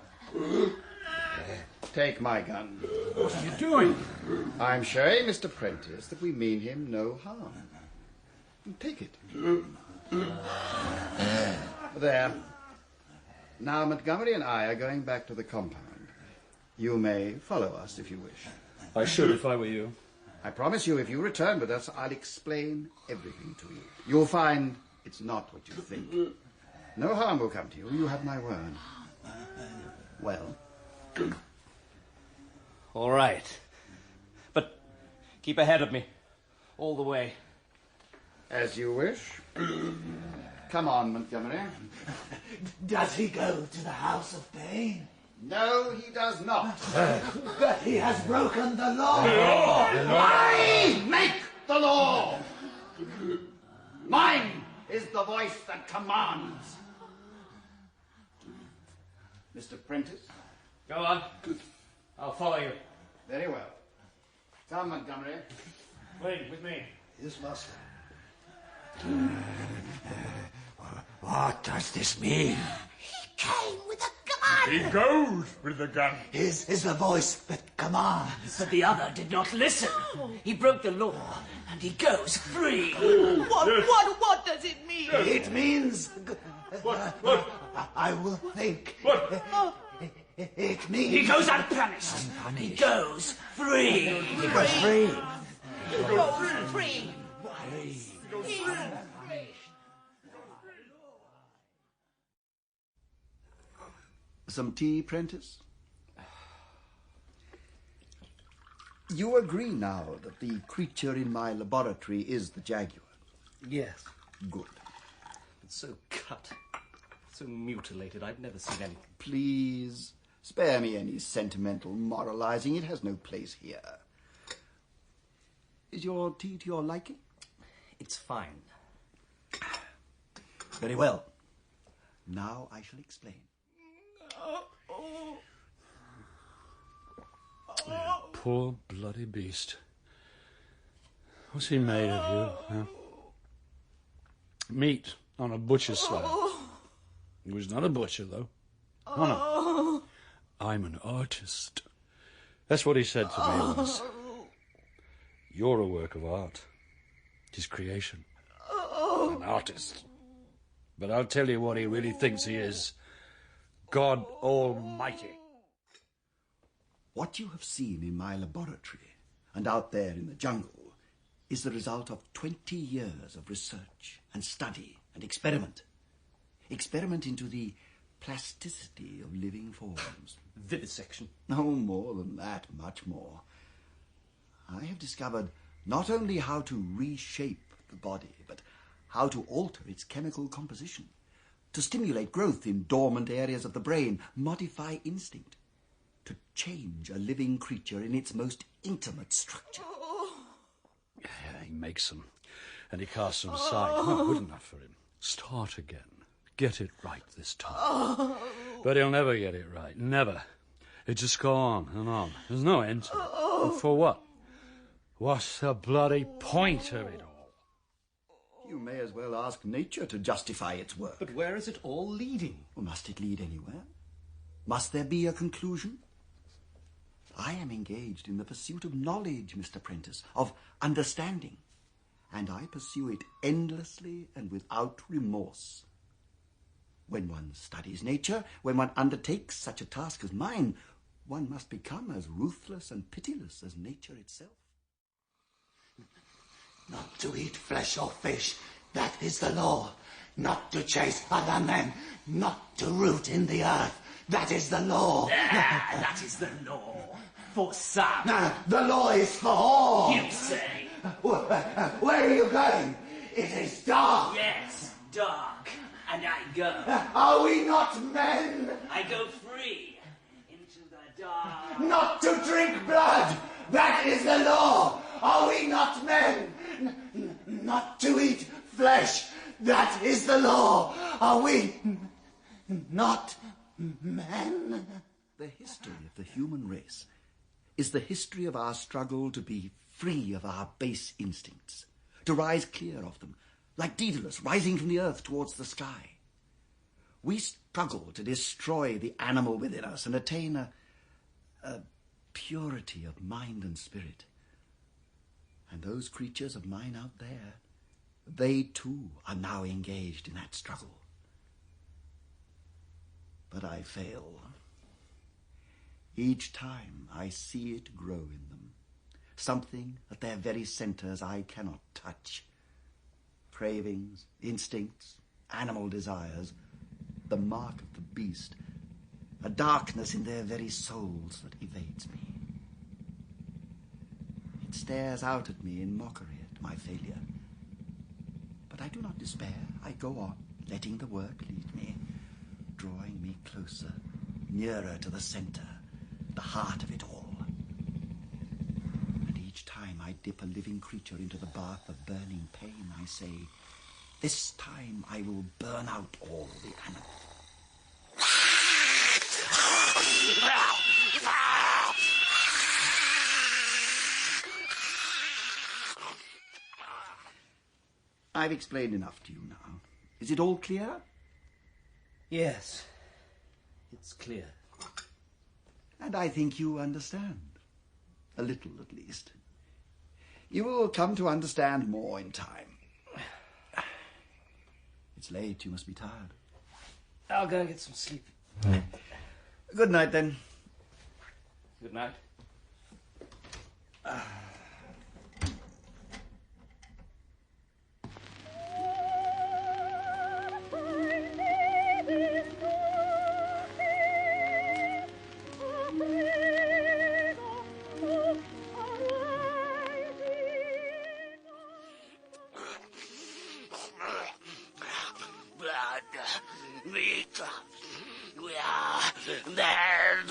Take my gun. What are you doing? I'm showing Mr. Prentice that we mean him no harm. Take it. There. Now Montgomery and I are going back to the compound. You may follow us if you wish. I should if I were you. I promise you, if you return with us, I'll explain everything to you. You'll find it's not what you think. No harm will come to you. You have my word. Well. All right. But keep ahead of me. All the way. As you wish. Come on, Montgomery. Does he go to the house of pain? No, he does not. But he has broken the law. I make the law. Mine is the voice that commands. Mr. Prentice? Go on. I'll follow you. Very well. Come, Montgomery. Wait with me. Yes, master. What does this mean? He came with a gun. He goes with the gun. His is the voice that commands. But the other did not listen. He broke the law, and he goes free. What does it mean? It means... What? I will think. What? It means... He goes unpunished. He goes free. He goes free. He goes free. Some tea, Prentice? You agree now that the creature in my laboratory is the jaguar? Yes. Good. It's so cut. So mutilated, I've never seen anything. Please, spare me any sentimental moralizing. It has no place here. Is your tea to your liking? It's fine. Very well. Now I shall explain. Poor bloody beast. What's he made of you, huh? Meat on a butcher's slab. He was not a butcher, though. Oh, no. I'm an artist. That's what he said to me once. You're a work of art. His creation. An artist. But I'll tell you what he really thinks he is. God Almighty. What you have seen in my laboratory and out there in the jungle is the result of 20 years of research and study and experiment. Experiment into the plasticity of living forms. Vivisection. No more than that, much more. I have discovered not only how to reshape the body, but how to alter its chemical composition, to stimulate growth in dormant areas of the brain, modify instinct, to change a living creature in its most intimate structure. Yeah, he makes them, and he casts them aside. Not good enough for him. Start again. Get it right this time. But he'll never get it right. Never. It just go on and on. There's no end to it. And for what? What's the bloody point of it all? You may as well ask nature to justify its work. But where is it all leading? Well, must it lead anywhere? Must there be a conclusion? I am engaged in the pursuit of knowledge, Mr. Prentice, of understanding, and I pursue it endlessly and without remorse. When one studies nature, when one undertakes such a task as mine, one must become as ruthless and pitiless as nature itself. Not to eat flesh or fish, that is the law. Not to chase other men, not to root in the earth, that is the law. That is the law. For some. The law is for all. You say. Where are you going? It is dark. Yes, dark. And I go. Are we not men? I go free into the dark. Not to drink blood, that is the law. Are we not men? Not to eat flesh, that is the law. Are we not men? The history of the human race is the history of our struggle to be free of our base instincts, to rise clear of them, like Daedalus rising from the earth towards the sky. We struggle to destroy the animal within us and attain a purity of mind and spirit. And those creatures of mine out there, they too are now engaged in that struggle. But I fail. Each time I see it grow in them, something at their very centers I cannot touch. Cravings, instincts, animal desires, the mark of the beast, a darkness in their very souls that evades me. It stares out at me in mockery at my failure. But I do not despair. I go on, letting the work lead me, drawing me closer, nearer to the center, the heart of it all. And each time I dip a living creature into the bath of burning pain, I say, this time I will burn out all the animals. I've explained enough to you now. Is it all clear? Yes, it's clear. And I think you understand. A little, at least. You will come to understand more in time. It's late. You must be tired. I'll go and get some sleep. Good night, then. Good night. meat. We are dead.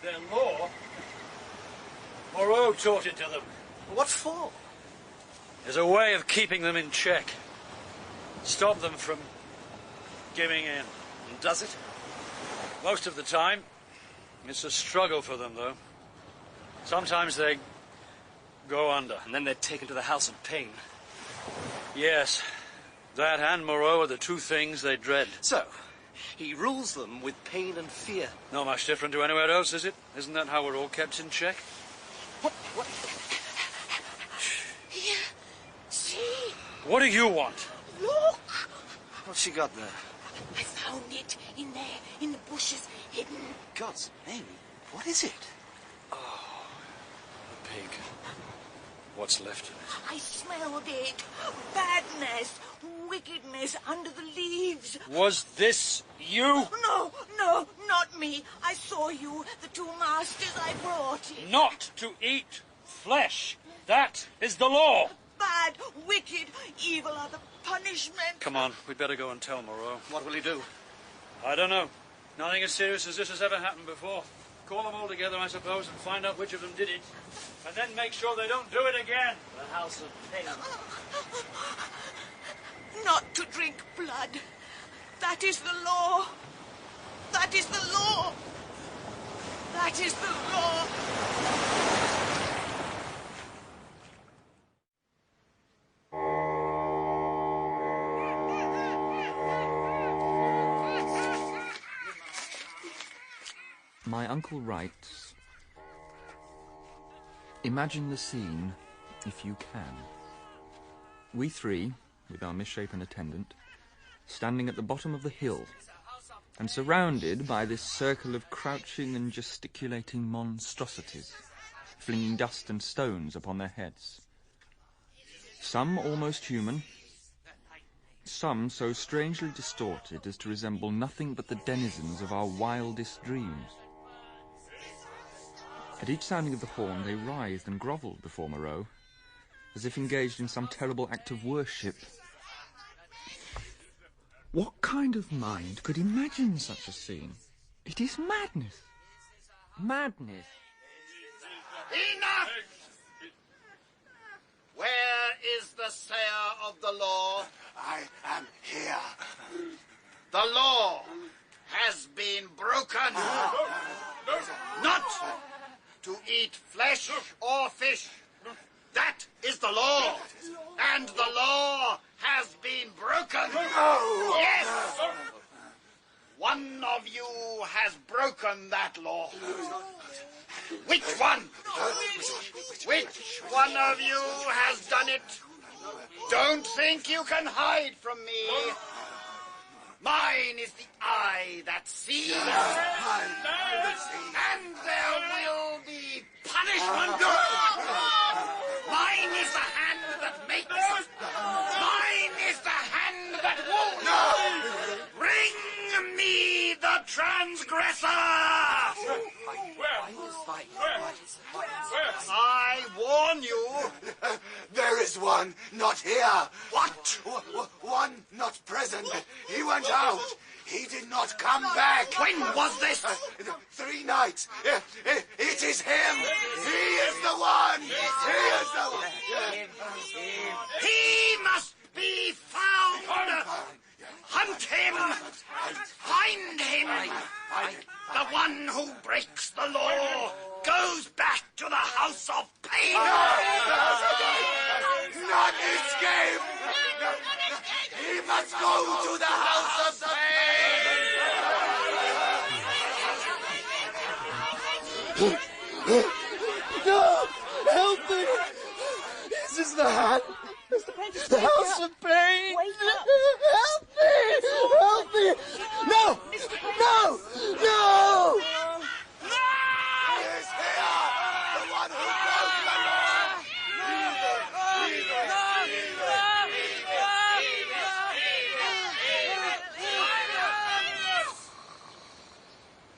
Their law? Moreau taught it to them. What for? As a way of keeping them in check. Stop them from giving in. And does it? Most of the time, it's a struggle for them, though. Sometimes they go under. And then they're taken to the House of Pain. Yes. That and Moreau are the two things they dread. So, he rules them with pain and fear. Not much different to anywhere else, is it? Isn't that how we're all kept in check? What? Here. See? What do you want? Look. What's she got there? I found it in there, in the bushes, hidden. God's name, what is it? Oh, a pig. What's left of it? I smelled it. Badness, wickedness under the leaves. Was this you? No, no, not me. I saw you, the two masters I brought in. Not to eat flesh. That is the law. Bad, wicked, evil are the punishment. Come on, we'd better go and tell Moreau. What will he do? I don't know. Nothing as serious as this has ever happened before. Call them all together, I suppose, and find out which of them did it. And then make sure they don't do it again. The House of Pain. Not to drink blood. That is the law. That is the law. That is the law. My uncle writes, imagine the scene, if you can. We three, with our misshapen attendant, standing at the bottom of the hill, and surrounded by this circle of crouching and gesticulating monstrosities, flinging dust and stones upon their heads. Some almost human, some so strangely distorted as to resemble nothing but the denizens of our wildest dreams. At each sounding of the horn, they writhed and grovelled before Moreau, as if engaged in some terrible act of worship. What kind of mind could imagine such a scene? It is madness. Madness. Enough! Where is the sayer of the law? I am here. The law has been broken. Not to eat flesh or fish. That is the law. And the law has been broken. Yes! One of you has broken that law. Which one? Which one of you has done it? Don't think you can hide from me. Mine is the eye that sees. And there will be punishment. Mine is the hand that makes. Mine is the hand that wounds. Bring me the transgressor. I warn you. There is one not here. What? One not present. He went out. He did not come back. When was this? 3 nights. It is him. He is the one. He is the one. He must be found. Hunt him. Find him. The one who breaks the law goes back to the House of Pain. Not escape. He must go to the House of Pain. No! Help me! This is the hand. Mr. Prentice, The House of Pain! Wake up! Help me! Help me! No! No! No! He is here. The one who broke the law.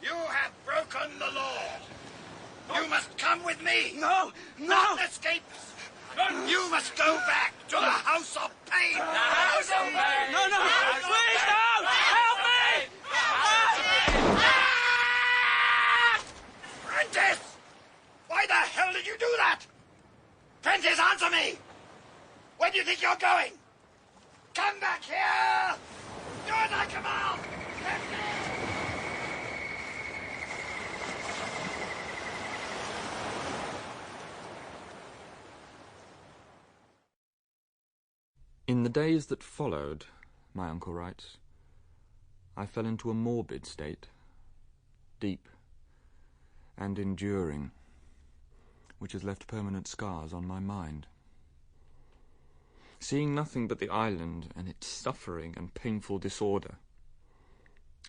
You have broken the law. You must come with me. me! No! Not escape! You must go back to the House of Pain! The House of Pain! No! Please, no! Help me! Prentice! Why the hell did you do that? Prentice, answer me! Where do you think you're going? Come back here! Do as I command! In the days that followed, my uncle writes, I fell into a morbid state, deep and enduring, which has left permanent scars on my mind. Seeing nothing but the island and its suffering and painful disorder,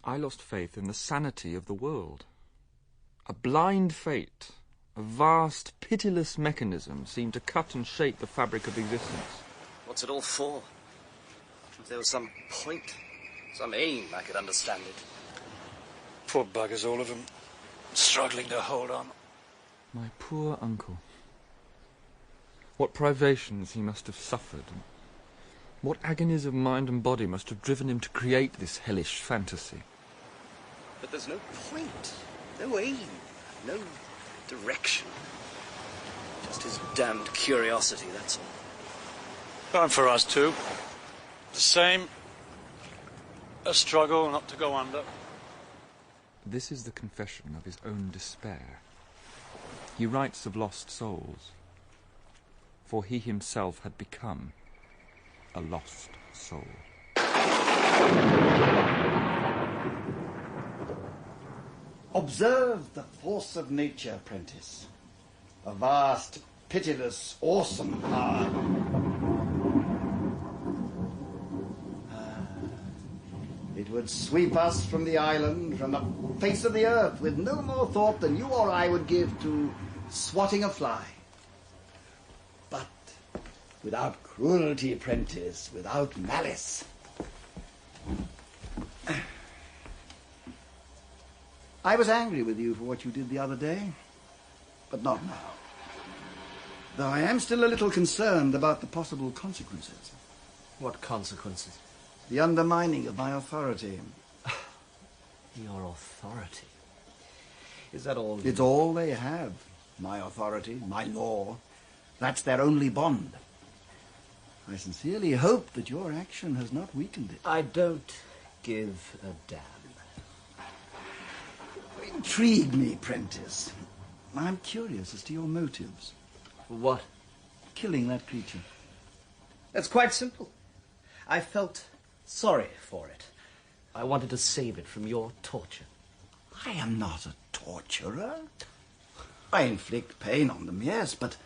I lost faith in the sanity of the world. A blind fate, a vast, pitiless mechanism seemed to cut and shape the fabric of existence. What's it all for? If there was some point, some aim, I could understand it. Poor buggers, all of them, struggling to hold on. My poor uncle. What privations he must have suffered. What agonies of mind and body must have driven him to create this hellish fantasy. But there's no point, no aim, no direction. Just his damned curiosity, that's all. And for us too. The same. A struggle not to go under. This is the confession of his own despair. He writes of lost souls, for he himself had become a lost soul. Observe the force of nature, Prentice. A vast, pitiless, awesome power. It would sweep us from the island, from the face of the earth, with no more thought than you or I would give to swatting a fly. But without cruelty, Prentice, without malice. I was angry with you for what you did the other day, but not now. Though I am still a little concerned about the possible consequences. What consequences? The undermining of my authority. Your authority? Is that all? It's all they have. My authority, my law. That's their only bond. I sincerely hope that your action has not weakened it. I don't give a damn. Intrigue me, Prentice. I'm curious as to your motives. For what? Killing that creature. That's quite simple. I felt sorry for it. I wanted to save it from your torture. I am not a torturer. I inflict pain on them, yes, but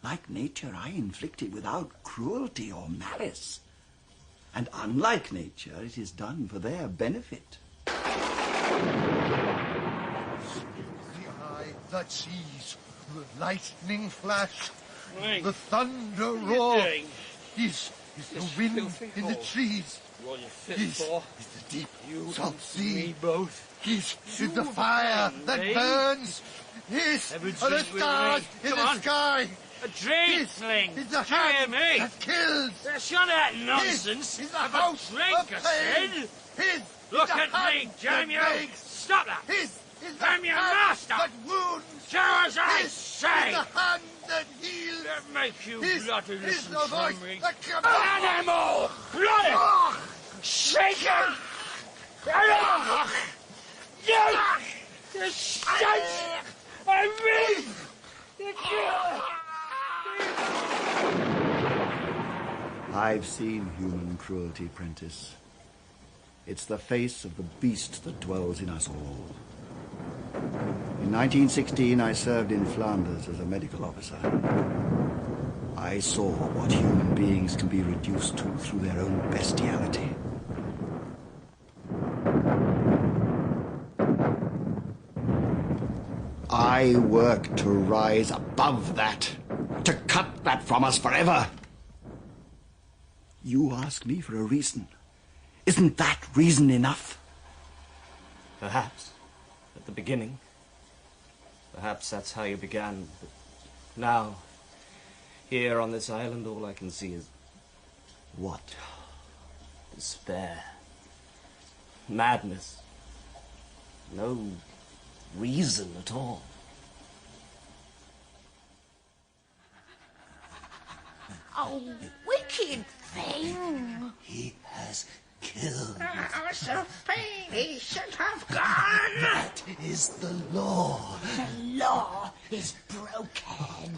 like nature, I inflict it without cruelty or malice. And unlike nature, it is done for their benefit. The eye that sees, the lightning flash, the thunder roar, is the wind in the trees. What you fit Is for? the deep You South Sea. me both. Is the fire that me. burns. Is Have a the drink with stars me. in Come the on. sky. A drink, Sling. Is the Carry hand me. that kills. Shut that nonsense. Is the Have a house drink, of I pain. said. His Look is the at me, hand damn that you. makes. Stop that. His is the I'm your hand master. that wounds. Do as I His say. is the hand that heals. That make you His bloody is listen the voice to me. that comes. Animal! Bloody! Shake it! You stench! I mean! I've seen human cruelty, Prentice. It's the face of the beast that dwells in us all. In 1916, I served in Flanders as a medical officer. I saw what human beings can be reduced to through their own bestiality. I work to rise above that, to cut that from us forever. You ask me for a reason. Isn't that reason enough? Perhaps. At the beginning. Perhaps that's how you began. But Now, here on this island, all I can see is... what? Despair. Madness. No reason at all. Oh, wicked thing. He has killed. Oh, Sophie, he should have gone. That is the law. The law is broken.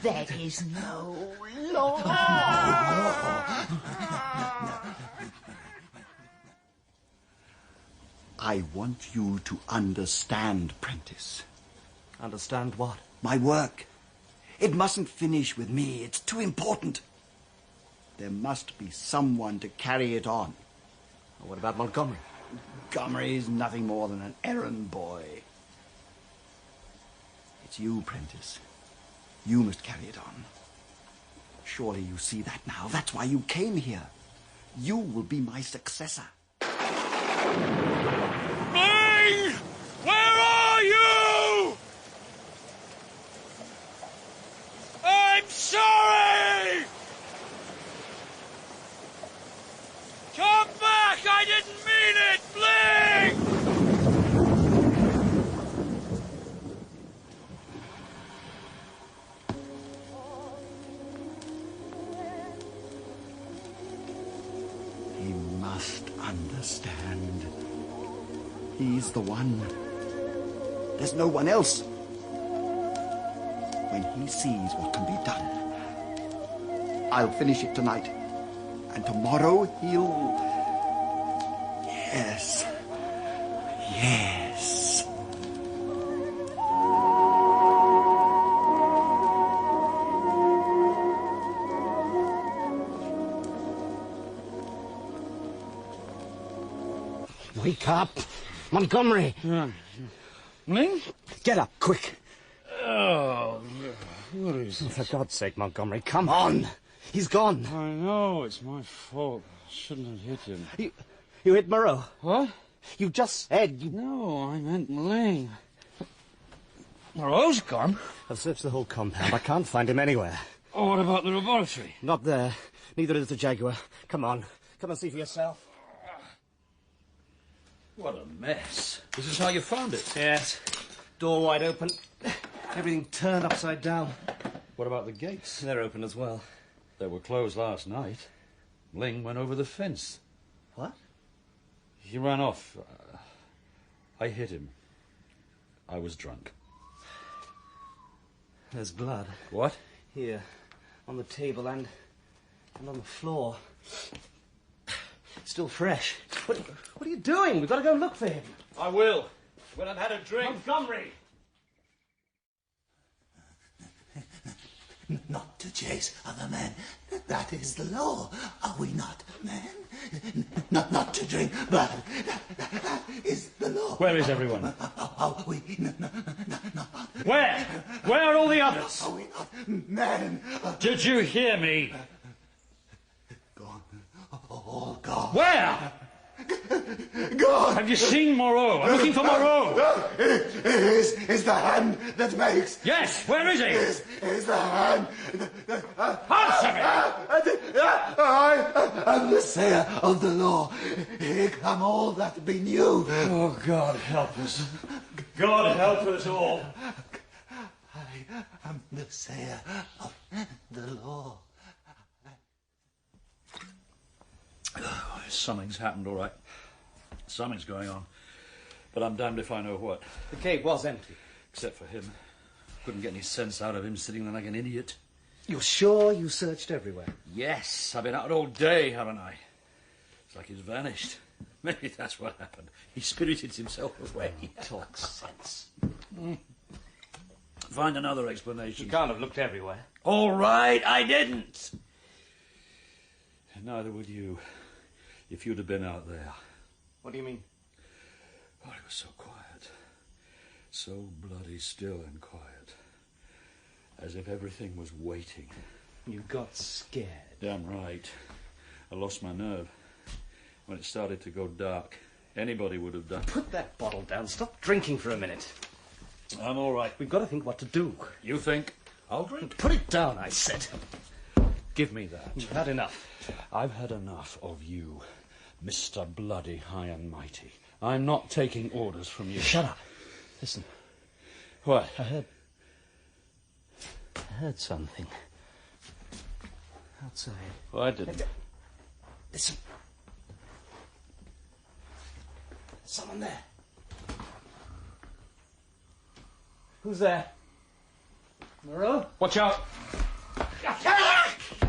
There is no law. I want you to understand, Prentice. Understand what? My work. It mustn't finish with me. It's too important. There must be someone to carry it on. What about Montgomery? Montgomery is nothing more than an errand boy. It's you, Prentice. You must carry it on. Surely you see that now. That's why you came here. You will be my successor. Ming! Where are you? I'm sorry! Come back! I didn't mean it! Bling! He must understand. He's the one. There's no one else. When he sees what can be done, I'll finish it tonight. And tomorrow he'll... Yes. Yes. Wake up! Montgomery! Ling? Get up, quick! Oh, what is this? For God's sake, Montgomery, come on! He's gone. I know, it's my fault. I shouldn't have hit him. You hit Moreau? What? You just said you... No, I meant Ling. Moreau's gone. I've searched the whole compound. I can't find him anywhere. Oh, what about the laboratory? Not there. Neither is the Jaguar. Come on. Come and see for yourself. What a mess. This is how you found it? Yes. Door wide open. Everything turned upside down. What about the gates? They're open as well. They were closed last night. Ling went over the fence. What? He ran off. I hit him. I was drunk. There's blood. What? Here. On the table and on the floor. Still fresh. What are you doing? We've got to go look for him. I will. When I've had a drink. Montgomery! Not to chase other men. That is the law. Are we not men? Not to drink blood. That is the law. Where is everyone? Are we Where? Where are all the others? Are we not men? Did you hear me? Gone. All gone. Where? Gone. Have you seen Moreau? I'm looking for Moreau. It is the hand that makes. Yes, where is he? It is the hand. Answer me! I am the sayer of the law. Here come all that be new. Oh, God help us. God help us all. I am the sayer of the law. Oh, something's happened, all right. Something's going on. But I'm damned if I know what. The cave was empty. Except for him. Couldn't get any sense out of him sitting there like an idiot. You're sure you searched everywhere? Yes, I've been out all day, haven't I? It's like he's vanished. Maybe that's what happened. He spirited himself away. He talks sense. Find another explanation. You can't have looked everywhere. All right, I didn't. Neither would you, if you'd have been out there. What do you mean? Oh, it was so quiet. So bloody still and quiet. As if everything was waiting. You got scared. Damn right. I lost my nerve. When it started to go dark, anybody would have done. Put that bottle down. Stop drinking for a minute. I'm all right. We've got to think what to do. You think? I'll drink. Put it down, I said. Give me that. You've had enough. I've had enough of you, Mr. Bloody High and Mighty. I'm not taking orders from you. Shut up. Listen. What? I heard something. Outside. Well, I didn't. Listen. There's someone there. Who's there? Moreau? Watch out!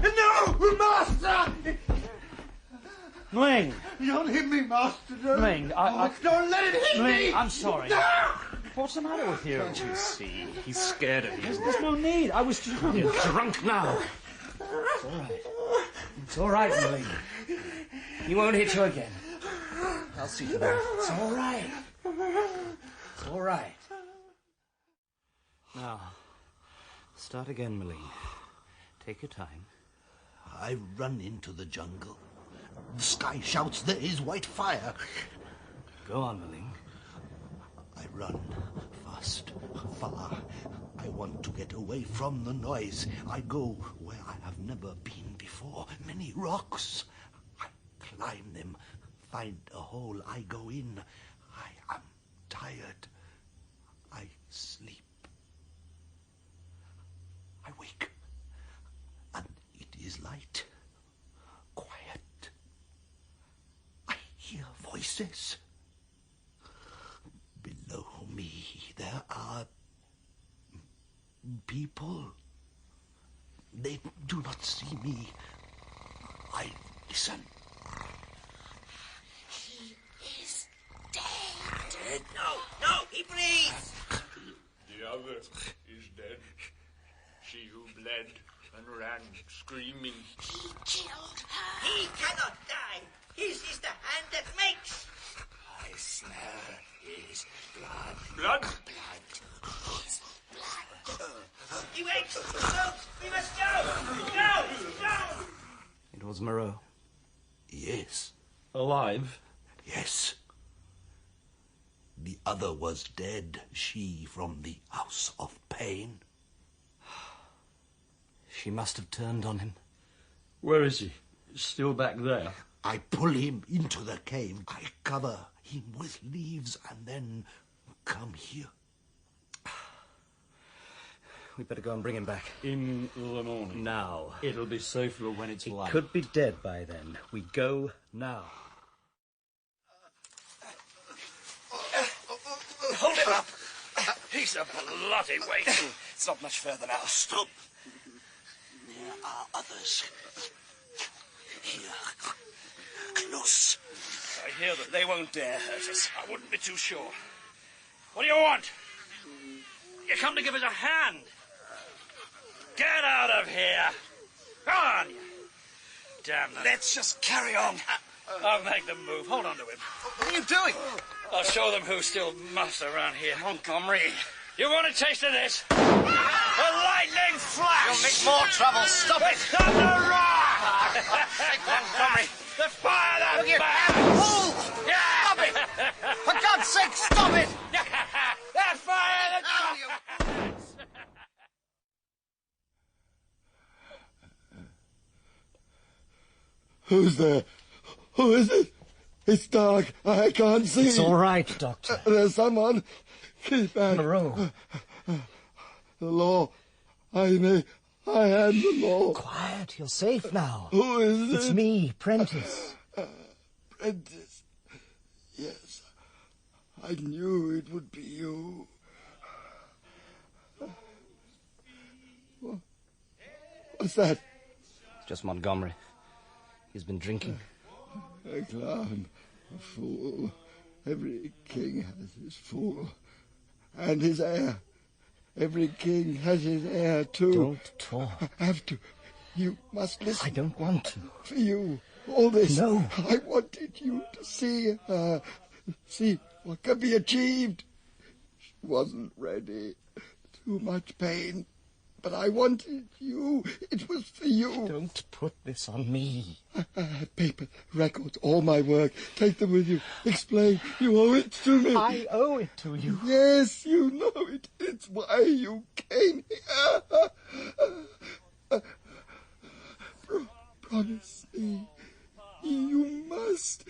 No, Master! Mling! Don't hit me, Master. Don't. Mling, Don't let it hit Mling, me! I'm sorry. No! What's the matter with you? Don't you see? He's scared of you. There's no need. I was drunk. You're drunk now. It's all right. It's all right, Mling. He won't hit you again. I'll see to that. It's all right. It's all right. Now, start again, Mling. Take your time. I run into the jungle. The sky shouts, there is white fire. Go on, Mling. I run fast, far. I want to get away from the noise. I go where I have never been before. Many rocks. I climb them, find a hole. I go in. I am tired. I sleep. I wake. And it is light. Quiet. I hear voices. Below me there are people. They do not see me. I listen. He is dead. Dead? No, he breathes. The other is dead. She who bled and ran screaming. He killed her. He cannot die. His is the hand that makes. I smell his blood. Blood? Blood. His blood. He wakes. No, we must go. Go. It was Moreau. Yes. Alive? Yes. The other was dead. She from the House of Pain. She must have turned on him. Where is he? Still back there? I pull him into the cave. I cover him with leaves and then come here. We'd better go and bring him back. In the morning. Now. It'll be safer when it's light. He could be dead by then. We go now. Hold him up. He's a bloody weight. It's not much further now. Stop. There are others. Here. Close. I hear that they won't dare hurt us. I wouldn't be too sure. What do you want? You come to give us a hand. Get out of here. Go on, you. Damn them. Let's just carry on. I'll make them move. Hold on to him. What are you doing? I'll show them who's still master around here. Montgomery. You want a taste of this? A lightning flash! You'll make more trouble. Stop it! Thunder rock! Montgomery, the fire that Look here. back! Move! Yeah! Stop it! For God's sake, stop it! That fire that Who's there? Who is it? It's dark. I can't see. It's all right, Doctor. There's someone. Keep back. Moreau. The law. I am the law. Quiet. You're safe now. Who is it? It's me, Prentice. Prentice. Yes. I knew it would be you. What's that? It's just Montgomery. He's been drinking. A clown. A fool. Every king has his fool. And his heir. Every king has his heir, too. Don't talk. I have to. You must listen. I don't want to. For you. All this. No. I wanted you to see her. See what can be achieved. She wasn't ready. Too much pain. But I wanted you. It was for you. Don't put this on me. I have paper, records, all my work. Take them with you. Explain. You owe it to me. I owe it to you. Yes, you know it. It's why you came here. Promise me. You must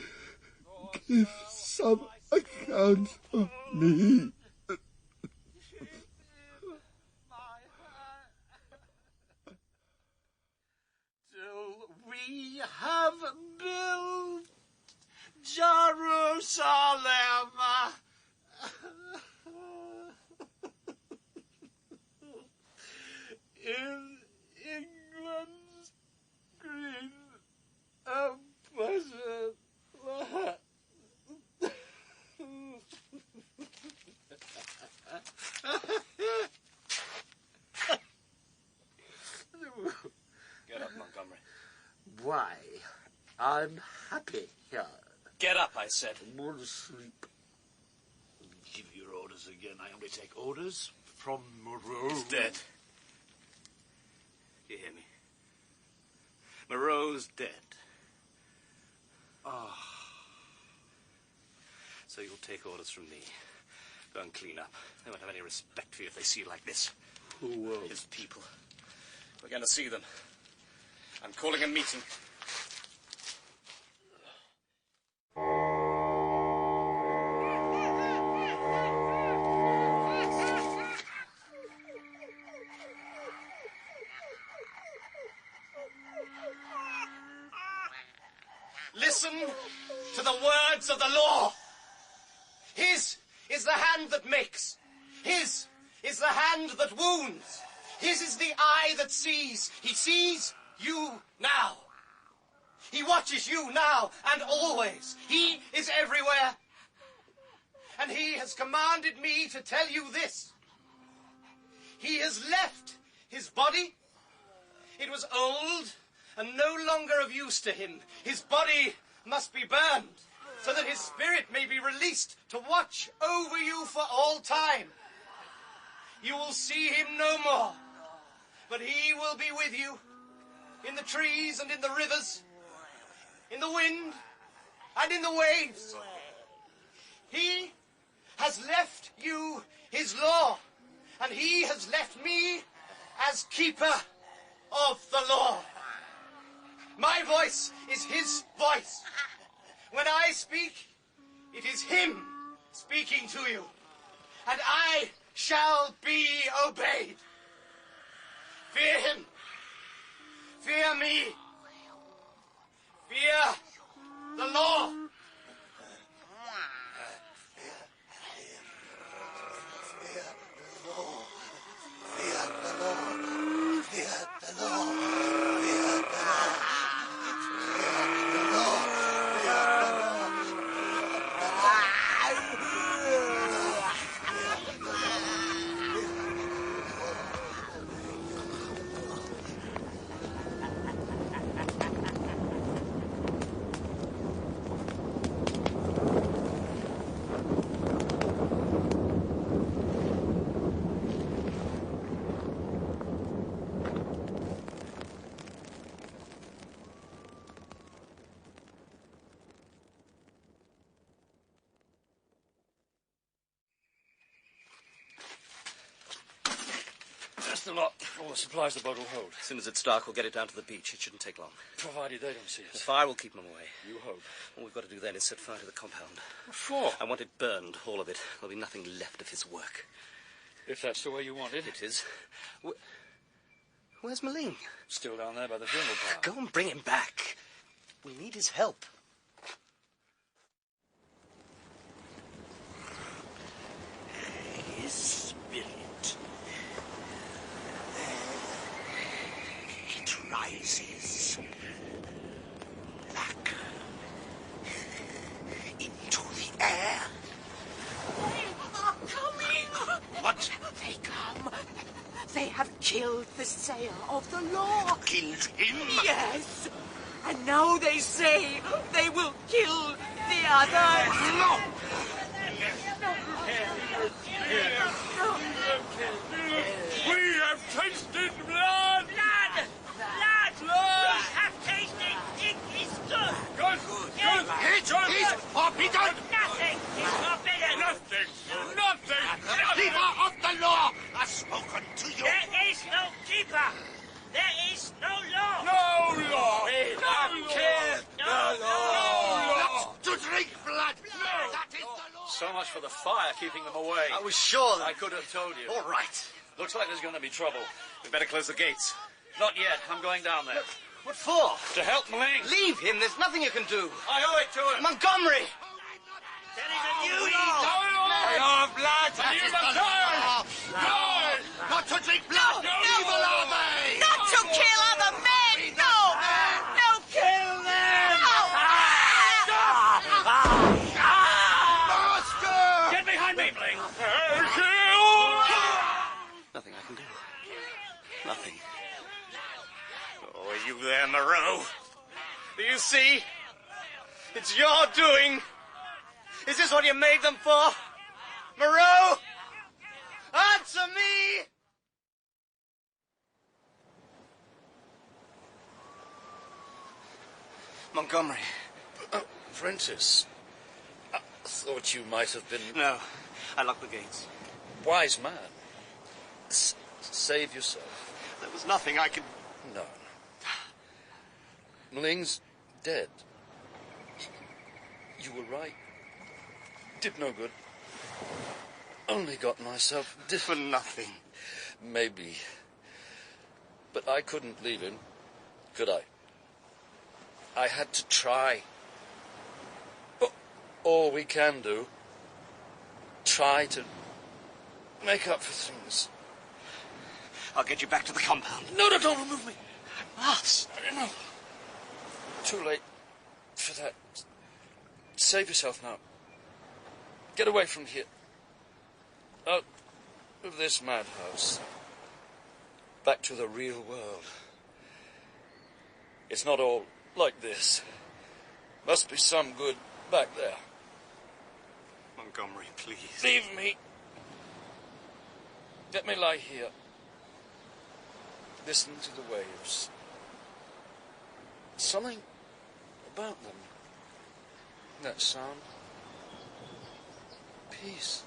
give some account of me. We have built Jerusalem. In England's green pleasant land. Get up, Montgomery. Why, I'm happy here. Get up, I said. I want to sleep. Give your orders again. I only take orders from Moreau. He's dead. You hear me? Moreau's dead. Ah. So you'll take orders from me. Go and clean up. They won't have any respect for you if they see you like this. Who will? His people. We're going to see them. I'm calling a meeting. Listen to the words of the law. His is the hand that makes. His is the hand that wounds. His is the eye that sees. He sees you now. He watches you now and always. He is everywhere. And he has commanded me to tell you this. He has left his body. It was old and no longer of use to him. His body must be burned so that his spirit may be released to watch over you for all time. You will see him no more, but he will be with you in the trees and in the rivers, in the wind and in the waves. He has left you his law, and he has left me as keeper of the law. My voice is his voice. When I speak, it is him speaking to you, and I shall be obeyed. Fear him. Fear me. Fear the law. Just the lot. All the supplies the boat will hold. As soon as it's dark, we'll get it down to the beach. It shouldn't take long. Provided they don't see us. The fire will keep them away. You hope. All we've got to do then is set fire to the compound. What for? I want it burned, all of it. There'll be nothing left of his work. If that's the way you want it. It is. Where's Maling? Still down there by the funeral pyre. Go and bring him back. We need his help. His spirit. It rises back into the air. They are coming! What? They come. They have killed the sayer of the law. Killed him? Yes. And now they say they will kill the others. No! We have tasted keeping them away. I was sure that... I could have told you. All right. Looks like there's going to be trouble. We better close the gates. Not yet. I'm going down there. What for? To help Maling. Leave him. There's nothing you can do. I owe it to him. Montgomery! There is a new I owe blood. That is the law. No! Not to drink blood! No! Evil are they! Not to kill other men! No! No! Kill them! Master! Get behind me, Bling. Nothing I can do. Nothing. Oh, are you there, Moreau? Do you see? It's your doing. Is this what you made them for? Moreau? Answer me! Montgomery. Prentice. I thought you might have been... No, I locked the gates. Wise man. Save yourself. There was nothing I could... No. Maling's dead. You were right. Did no good. Only got myself... For nothing. Maybe. But I couldn't leave him, could I? I had to try. But all we can do, try to make up for things. I'll get you back to the compound. No, don't remove me. I must. No. Too late for that. Save yourself now. Get away from here. Out of this madhouse. Back to the real world. It's not all like this. Must be some good back there. Montgomery, please. Leave me. Let me lie here. Listen to the waves. Something about them. That sound. Peace.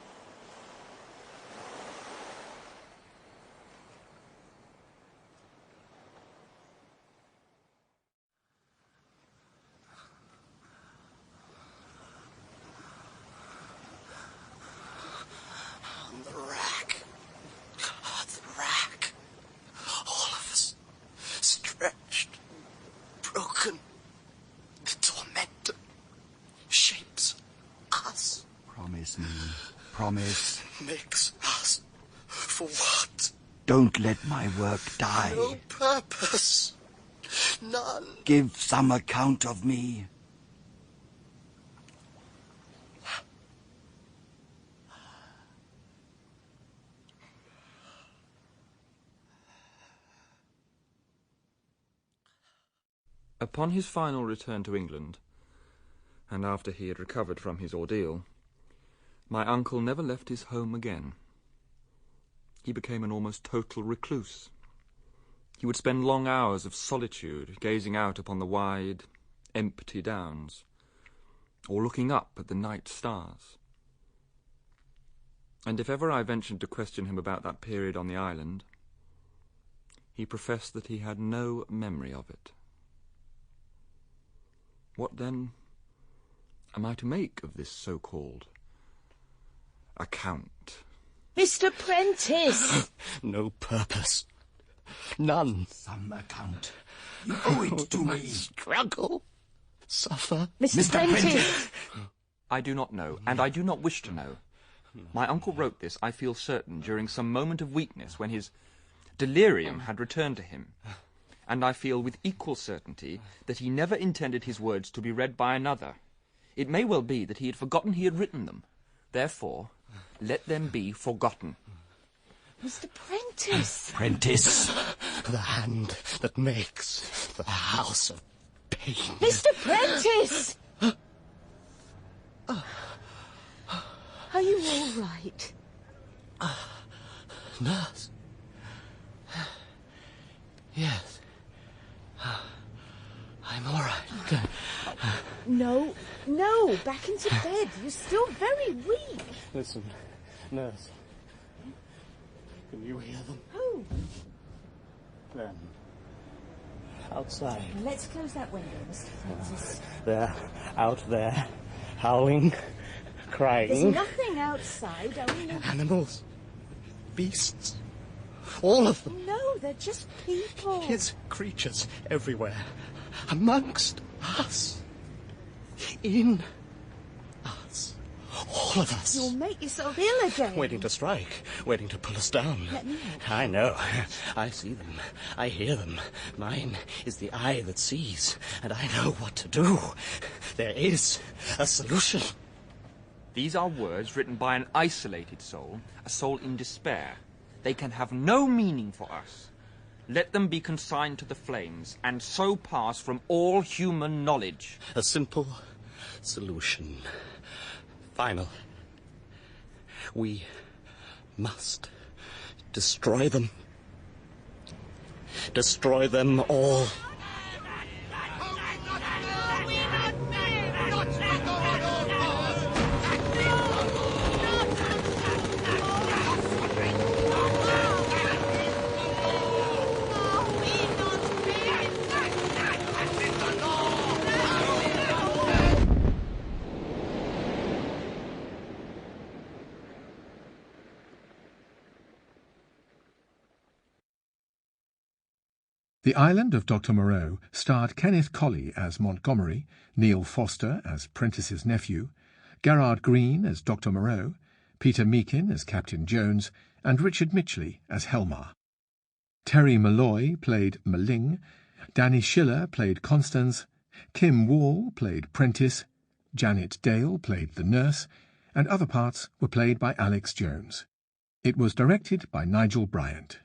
On the rack. The rack. All of us. Stretched. Broken. The tormentor. Shapes us. Promise me. Promise. Makes us. For what? Don't let my work die. No purpose. None. Give some account of me. Upon his final return to England, and after he had recovered from his ordeal, my uncle never left his home again. He became an almost total recluse. He would spend long hours of solitude gazing out upon the wide, empty downs, or looking up at the night stars. And if ever I ventured to question him about that period on the island, he professed that he had no memory of it. What, then, am I to make of this so-called account? Mr. Prentice! No purpose. None. Some account. You owe it to me. Struggle. Suffer. Mr. Prentice! I do not know, and I do not wish to know. My uncle wrote this, I feel certain, during some moment of weakness when his delirium had returned to him. And I feel with equal certainty that he never intended his words to be read by another. It may well be that he had forgotten he had written them. Therefore, let them be forgotten. Mr. Prentice! Prentice! The hand that makes the house of pain. Mr. Prentice! Are you all right? Nurse. Yes. I'm all right. No, back into bed. You're still very weak. Listen, nurse. Can you hear them? Who? Them. Outside. Let's close that window, Mr. Prentice. They're out there, howling, crying. There's nothing outside, only... Animals. Beasts. All of them. No, they're just people. His creatures everywhere. Amongst us. In us. All of us. You'll make yourself ill again. Waiting to strike. Waiting to pull us down. Let me help. I know. I see them. I hear them. Mine is the eye that sees. And I know what to do. There is a solution. These are words written by an isolated soul, a soul in despair. They can have no meaning for us. Let them be consigned to the flames, and so pass from all human knowledge. A simple solution. Final. We must destroy them. Destroy them all. The Island of Doctor Moreau starred Kenneth Colley as Montgomery, Neil Foster as Prentice's nephew, Gerard Green as Dr. Moreau, Peter Meakin as Captain Jones, and Richard Mitchley as Helmar. Terry Malloy played Maling, Danny Schiller played Constance, Kim Wall played Prentice, Janet Dale played the nurse, and other parts were played by Alex Jones. It was directed by Nigel Bryant.